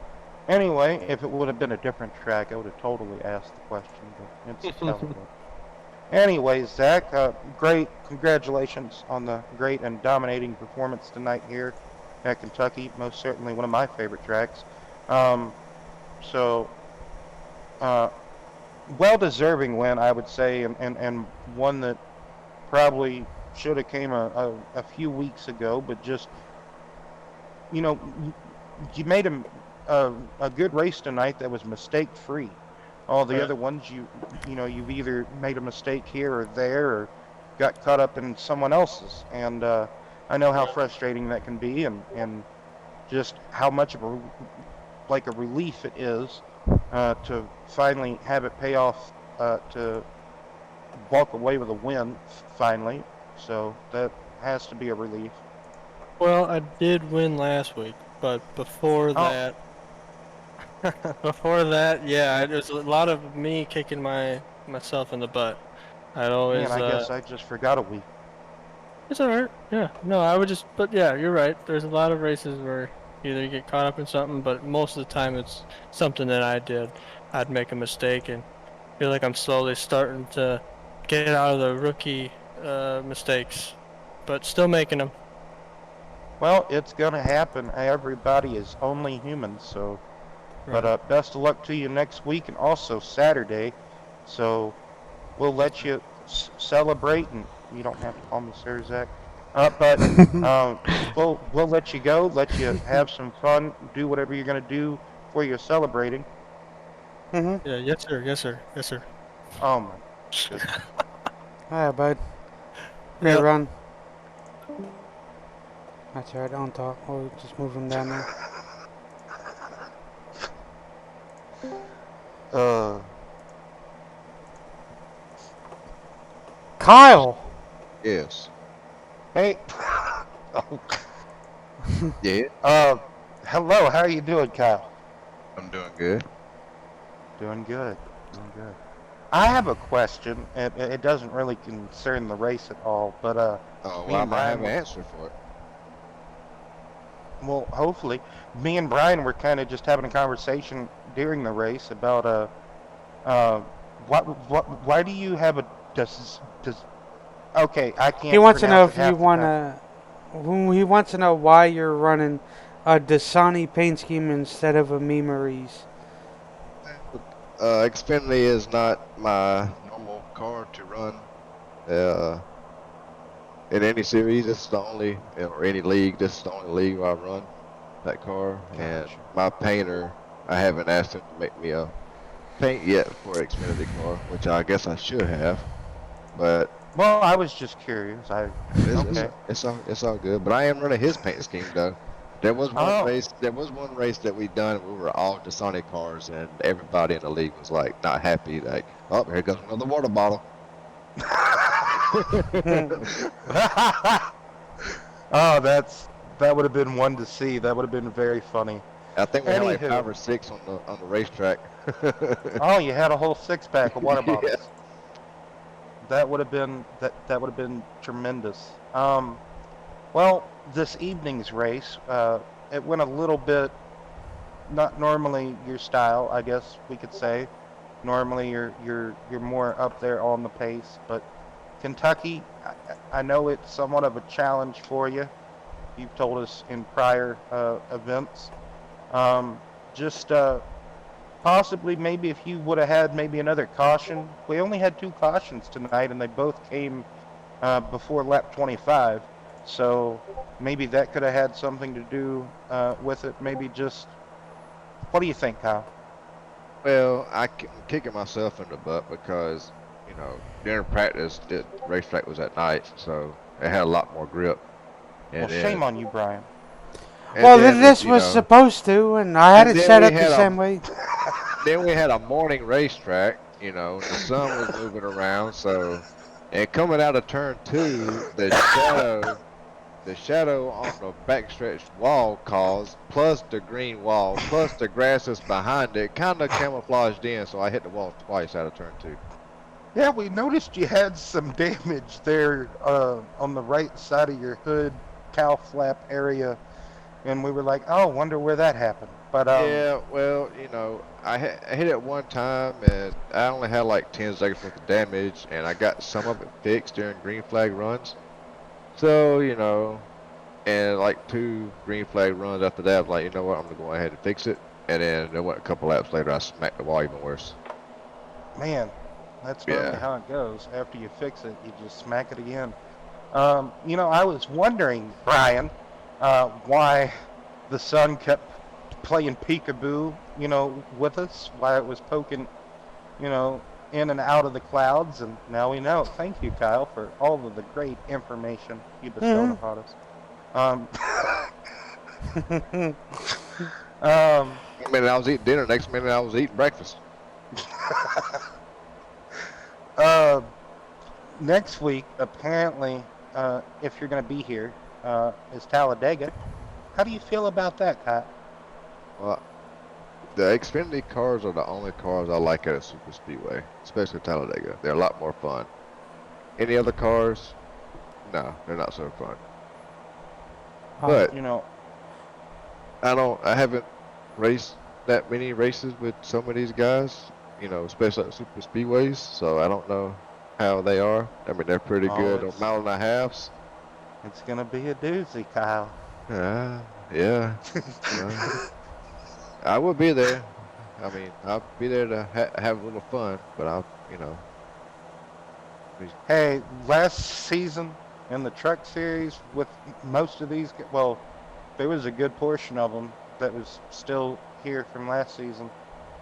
Anyway, if it would have been a different track, I would have totally asked the question, but it's Talladega. Anyways, Zach, great congratulations on the great and dominating performance tonight here at Kentucky. Most certainly one of my favorite tracks. Um, so, uh, well deserving win, I would say, and one that probably should have came a few weeks ago, but just you made a good race tonight that was mistake free. All the Right. other ones, you've either made a mistake here or there, or got caught up in someone else's, and I know how frustrating that can be, and just how much of like a relief it is to finally have it pay off to walk away with a win finally. So that has to be a relief. Well, I did win last week, but before Oh that, before that, yeah, it was a lot of me kicking myself in the butt. I'd man, always I guess I just forgot a week. it's alright. Yeah. No, I would just but yeah, you're right. There's a lot of races where either you get caught up in something, but most of the time it's something that I did. I'd make a mistake and feel like I'm slowly starting to get out of the rookie mistakes, but still making them. Well, it's gonna happen. Everybody is only human, so. But Right. best of luck to you next week and also Saturday. So we'll Yes, let sir. you celebrate, and you don't have to call me Sir Zach. But we'll let you go, let you have some fun, do whatever you're gonna do for your celebrating. Mm-hmm. Yeah, yes sir, yes sir, yes sir. Oh my goodness. All right, bud. Great Yep. run. That's all right. Don't talk. We'll just move him down there. Uh, Kyle. Yes. hey. Oh, Yeah, uh, hello. How are you doing, Kyle? I'm doing good. Doing good. Doing good. I have a question. It doesn't really concern the race at all, but Oh, me well, I and might have Brian an were answer for it. well, hopefully, me and Brian were kind of just having a conversation during the race about uh why do you have a does okay, I He can't wants to know pronounce it if you half the want time. to. He wants to know why you're running a Dasani paint scheme instead of a Memories. Xfinity is not my normal car to run. Uh, in any series, this is the only, or any league, this is the only league where I run that car. And Gotcha. my painter, I haven't asked him to make me a paint yet for Xfinity car, which I guess I should have. But Well, I was just curious. I It's it's okay. it's all good. But I am running his paint scheme though. There was one Oh. race. There was one race that we done. We were all Dasani cars, and everybody in the league was like not happy. Like, oh, here goes another water bottle. Oh, that would have been one to see. That would have been very funny. I think we had like Anywho, 5 or 6 on the racetrack. oh, you had a whole six pack of water Yeah. bottles. That would have been tremendous. Well, this evening's race, it went a little bit not normally your style, I guess we could say. Normally you're more up there on the pace, but Kentucky, I know it's somewhat of a challenge for you. You've told us in prior events. Um, just possibly maybe if you would have had maybe another caution. We only had two cautions tonight, and they both came before lap 25. So maybe that could have had something to do with it. Maybe just, what do you think, Kyle? Well, I'm kicking myself in the butt because during practice the racetrack was at night, so it had a lot more grip. Well, And then shame on you, Brian. and Well, then it, this was supposed to, and I had and it then set we up the had a same way. then we had a morning racetrack, and the sun was moving around, so and coming out of turn two, the shadow on the backstretch wall caused, plus the green wall, plus the grass that's behind it, kind of camouflaged in, so I hit the wall twice out of turn two. Yeah, we noticed you had some damage there on the right side of your hood, cow flap area, and we were like, oh, wonder where that happened. But Yeah, well, I hit it one time and I only had like 10 seconds worth of damage, and I got some of it fixed during green flag runs. So, and like 2 green flag runs after that, I was like, you know what, I'm gonna go ahead and fix it. And then there went a couple laps later, I smacked the wall even worse. man, that's normally Yeah. how it goes. After you fix it, you just smack it again. I was wondering, Brian, why the sun kept playing peekaboo, with us, why it was poking, you know, in and out of the clouds, and now we know. Thank you, Kyle, for all of the great information you bestowed Hmm. upon us. Um, um, One minute I was eating dinner, next minute I was eating breakfast. uh, Next week, apparently, if you're going to be here, is Talladega. How do you feel about that, Kyle? Well, the Xfinity cars are the only cars I like at a super speedway, especially Talladega. They're a lot more fun. Any other cars? No, they're not so fun. Oh, But You know, I haven't raced that many races with some of these guys, especially at super speedways, so I don't know how they are. I mean, they're pretty oh, good on mile and a halves. it's going to be a doozy, Kyle. Yeah. Well, I will be there. I mean, I'll be there to have a little fun, but be- Hey, last season in the truck series with most of these, well, there was a good portion of them that was still here from last season,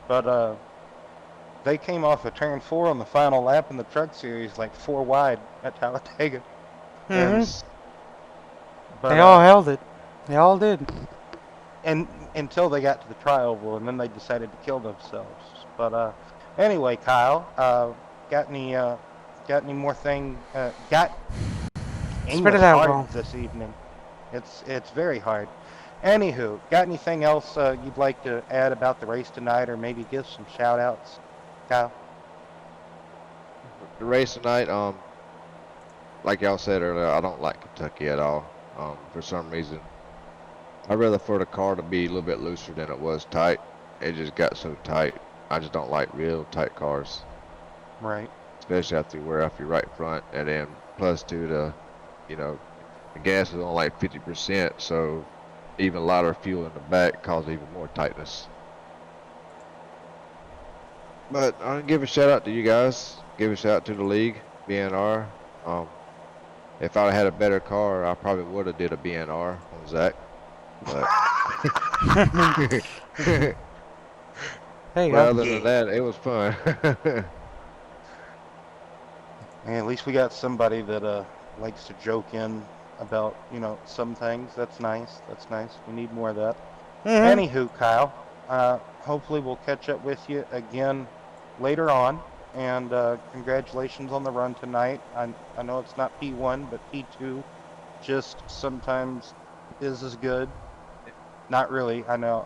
but they came off of turn 4 on the final lap in the truck series, like 4 wide at Talladega, and mm-hmm. but They all held it. They all did. and until they got to the trioval, and then they decided to kill themselves. But anyway, Kyle, got any uh, got any more thing? Got Spit it English out, hard Paul. this evening. It's very hard. Anywho, got anything else you'd like to add about the race tonight, or maybe give some shout outs, Kyle? the race tonight, like y'all said earlier, I don't like Kentucky at all. For some reason, I'd rather for the car to be a little bit looser than it was tight. It just got so tight. I just don't like real tight cars, Right. especially after you wear off your right front, and then plus two you know, the gas is on like 50%, so even lighter fuel in the back causes even more tightness. But I'll give a shout out to you guys. Give a shout out to the league, BNR. If I had a better car, I probably would have did a BNR on Zach. But but There you go. other than Yeah. that, it was fun. And at least we got somebody that likes to joke in about some things. That's nice. That's nice. We need more of that. Mm-hmm. Anywho, Kyle, hopefully we'll catch up with you again later on. And congratulations on the run tonight. I know it's not P1, but P2 just sometimes is as good. Not really. I know.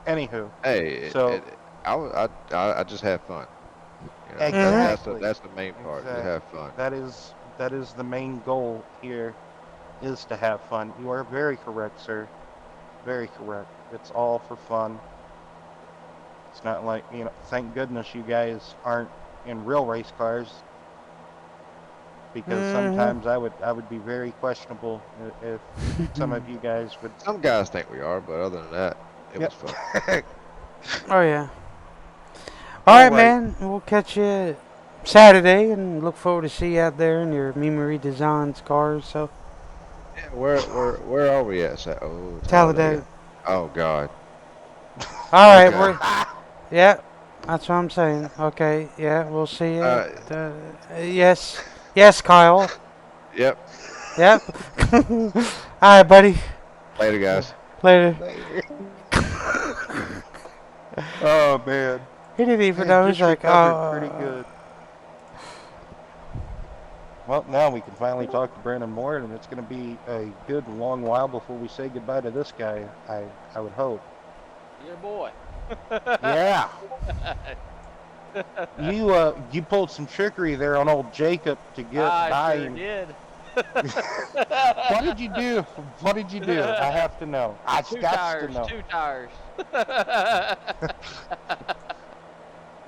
Anywho, Hey, so I just have fun. Mm-hmm. exactly, That's the main part. Just exactly. have fun. That is the main goal here, is to have fun. You are very correct, sir. Very correct. It's all for fun. It's not like, thank goodness you guys aren't in real race cars, because Mm-hmm. sometimes I would be very questionable if some of you guys would. Some guys think we are, but other than that, it was Yep. fun. Oh yeah. All All right, right. man. We'll catch you Saturday, and look forward to see you out there in your Memory Designs cars. So Yeah, where are we at? Oh, Talladega. Talladega. Oh God. All right, Okay. we're yeah. That's what I'm saying. Okay, yeah, we'll see you. Uh, Yes, yes, Kyle. yep. Yep. All right, buddy. Later, guys. Later. Later. Oh man. He didn't even Man, know. He's just like, recovered pretty good. Well, now we can finally talk to Brandon Moore, and it's going to be a good long while before we say goodbye to this guy. I would hope. Your boy. Yeah. You pulled some trickery there on old Jacob to get I by sure him. did. What did you do? What did you do? I have to know. I Two got to tires, know. two tires.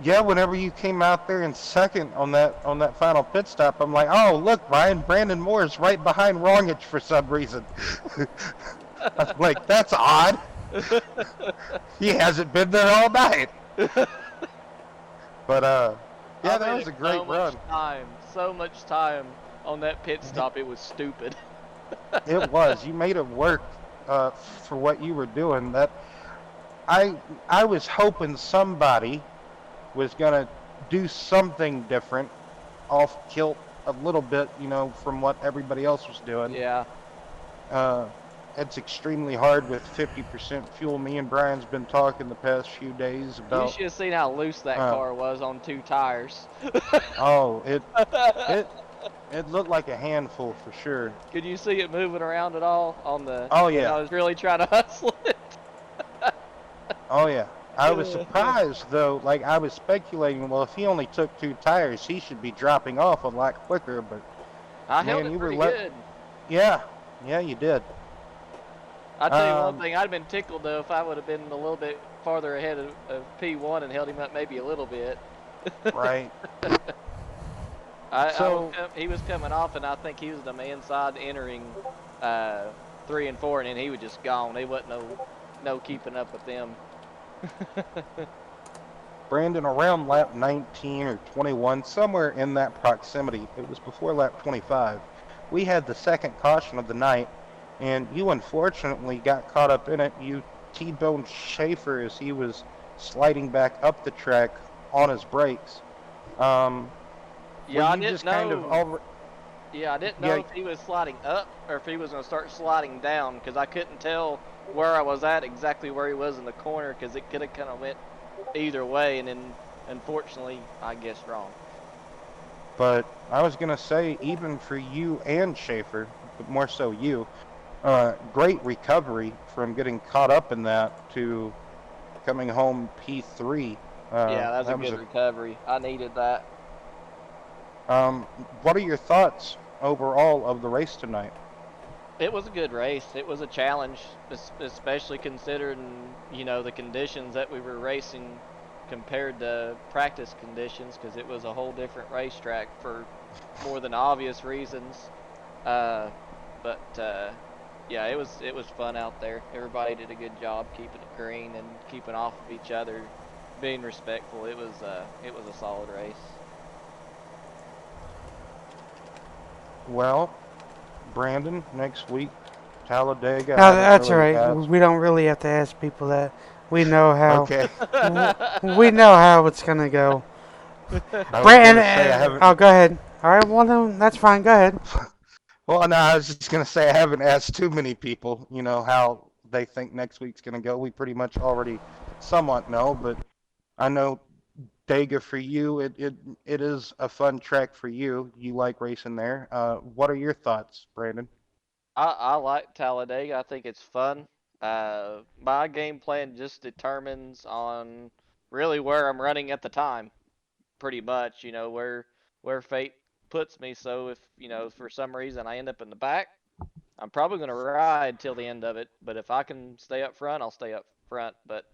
Yeah, whenever you came out there in second on that final pit stop, I'm like, oh look, Brandon Moore is right behind Rongich for some reason. I'm like, that's odd. He hasn't been there all night. But yeah, I that made was it a great run. so much time on that pit stop. It was stupid. It was. You made it work for what you were doing. That I was hoping somebody was gonna do something different, off kilt a little bit, from what everybody else was doing. Yeah. Uh, it's extremely hard with 50% fuel. Me and Brian's been talking the past few days You about. should have seen how loose that Uh, car was on two tires. oh, it it looked like a handful for sure. Could you see it moving around at all on the Oh when I yeah, was really trying to hustle it? oh yeah. I was surprised though. Like I was speculating, well, if he only took two tires, he should be dropping off a lot quicker. But I held man, it you were pretty good. Yeah, yeah, you did. I tell you one Um, thing, I'd have been tickled though if I would have been a little bit farther ahead of P1 and held him up maybe a little bit. right. I was So he was coming off, and I think he was the man side entering 3 and 4, and then he was just gone. They wasn't no keeping up with them. Brandon, around lap 19 or 21, somewhere in that proximity, it was before lap 25, we had the second caution of the night, and you unfortunately got caught up in it. You T-boned Schaefer as he was sliding back up the track on his brakes. Were Yeah, I you didn't just kind of know. over? Yeah, I didn't know Yeah, if he was sliding up or if he was gonna start sliding down because I couldn't tell where I was at exactly where he was in the corner because it could have kind of went either way, and then unfortunately I guessed wrong. but I was gonna say, even for you and Schaefer, but more so you, great recovery from getting caught up in that to coming home P3. Yeah, that was a That was good recovery. I needed that. um, what are your thoughts overall of the race tonight? It was a good race. It was a challenge, especially considering, the conditions that we were racing compared to practice conditions, because it was a whole different racetrack for more than obvious reasons. Uh, but yeah, it was fun out there. Everybody did a good job keeping it green and keeping off of each other, being respectful. It was a solid race. Well, Brandon, next week, Talladega. I No, haven't that's all really right. asked. We don't really have to ask people that. We know how. Okay, We know how it's gonna go. I was Brandon, gonna say I haven't. oh, go ahead. All right, well, no, that's fine. Go ahead. Well, no, I was just gonna say I haven't asked too many people. How they think next week's gonna go. We pretty much already somewhat know, but I know Dega for you, it is a fun track for you. You like racing there. What are your thoughts, Brandon? I like Talladega. I think it's fun. My game plan just determines on really where I'm running at the time, pretty much. Where fate puts me. So if for some reason I end up in the back, I'm probably going to ride till the end of it. But if I can stay up front, I'll stay up front. But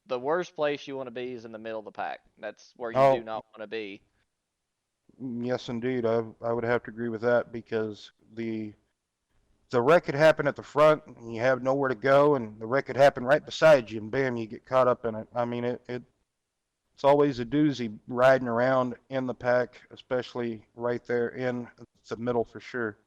the worst place you want to be is in the middle of the pack. That's where you do Oh, not want to be. yes, indeed. I would have to agree with that because the wreck could happen at the front, and you have nowhere to go, and the wreck could happen right beside you, and bam, you get caught up in it. I mean, it's always a doozy riding around in the pack, especially right there in the middle for sure.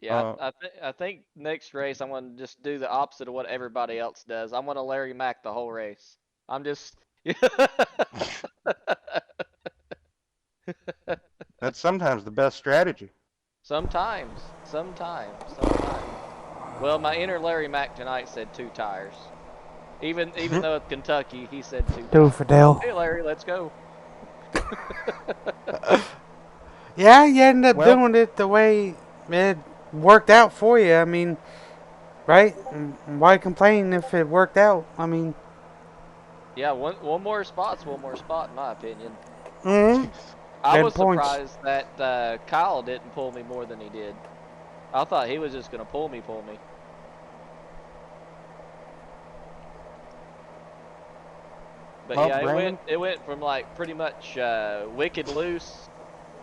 Yeah, Uh, I think next race I'm gonna just do the opposite of what everybody else does. I'm gonna Larry Mack the whole race. I'm just that's sometimes the best strategy. sometimes. Well, my inner Larry Mack tonight said two tires. Even though it's Kentucky, he said two Do tires. for Dale. Okay, Larry, let's go. Yeah, you end up Well, doing it the way it worked out for you. I mean, right? Why complain if it worked out? I mean, Yeah, one more spot's one more spot in my opinion. mm-hmm. I Good was points. surprised that Kyle didn't pull me more than he did. I thought he was just gonna pull me. But Well, yeah, Brandon, it went from like pretty much wicked loose,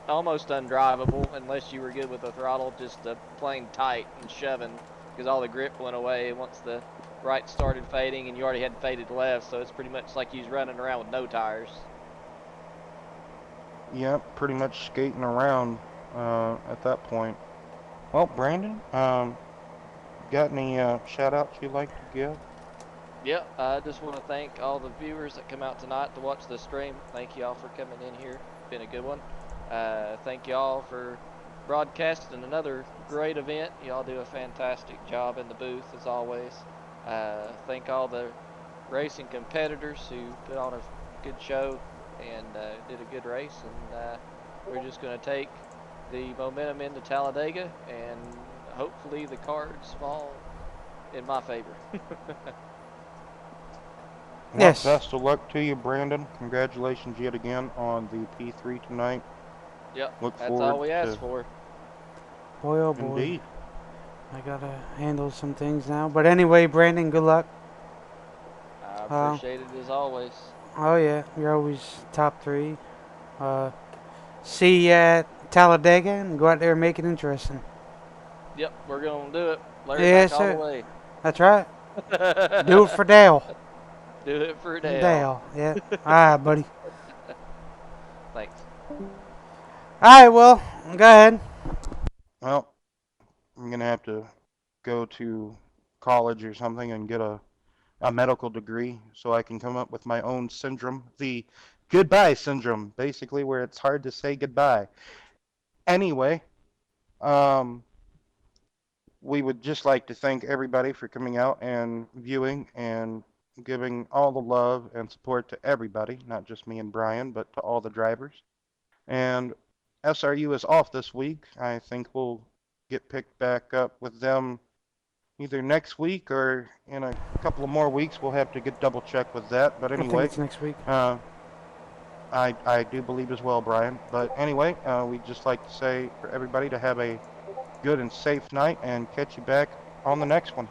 almost undrivable unless you were good with the throttle, just plain tight and shoving because all the grip went away once the right started fading and you already had faded left, so it's pretty much like you was running around with no tires. yep, pretty much skating around at that point. Well, Brandon, got any shout outs you'd like to give? Yep, I just want to thank all the viewers that come out tonight to watch the stream. Thank y'all for coming in here. Been a good one. Thank y'all for broadcasting another great event. Y'all do a fantastic job in the booth as always. Thank all the racing competitors who put on a good show and did a good race. And we're just going to take the momentum into Talladega, and hopefully the cards fall in my favor. Well, Yes. best of luck to you, Brandon. Congratulations yet again on the P3 tonight. Yep, Look that's all forward we asked to for. Boy, oh boy. indeed. I gotta handle some things now. But anyway, Brandon, good luck. I Uh, appreciate it as always. oh yeah, you're always top three. Uh, see you at Talladega and go out there and make it interesting. Yep, we're gonna do it. Larry Mac Yes, all the sir. way. That's right. Do it for Dale. Do it for Dale. Dale. Yeah. All right, buddy. Thanks. All right. Well, go ahead. Well, I'm going to have to go to college or something and get a medical degree so I can come up with my own syndrome, the goodbye syndrome, basically, where it's hard to say goodbye. Anyway, um, we would just like to thank everybody for coming out and viewing and giving all the love and support to everybody, not just me and Brian, but to all the drivers. And SRU is off this week. I think we'll get picked back up with them either next week or in a couple of more weeks. We'll have to get double check with that. But I think anyway, it's next week. uh, I do believe as well, Brian. But anyway, we'd just like to say for everybody to have a good and safe night and catch you back on the next one.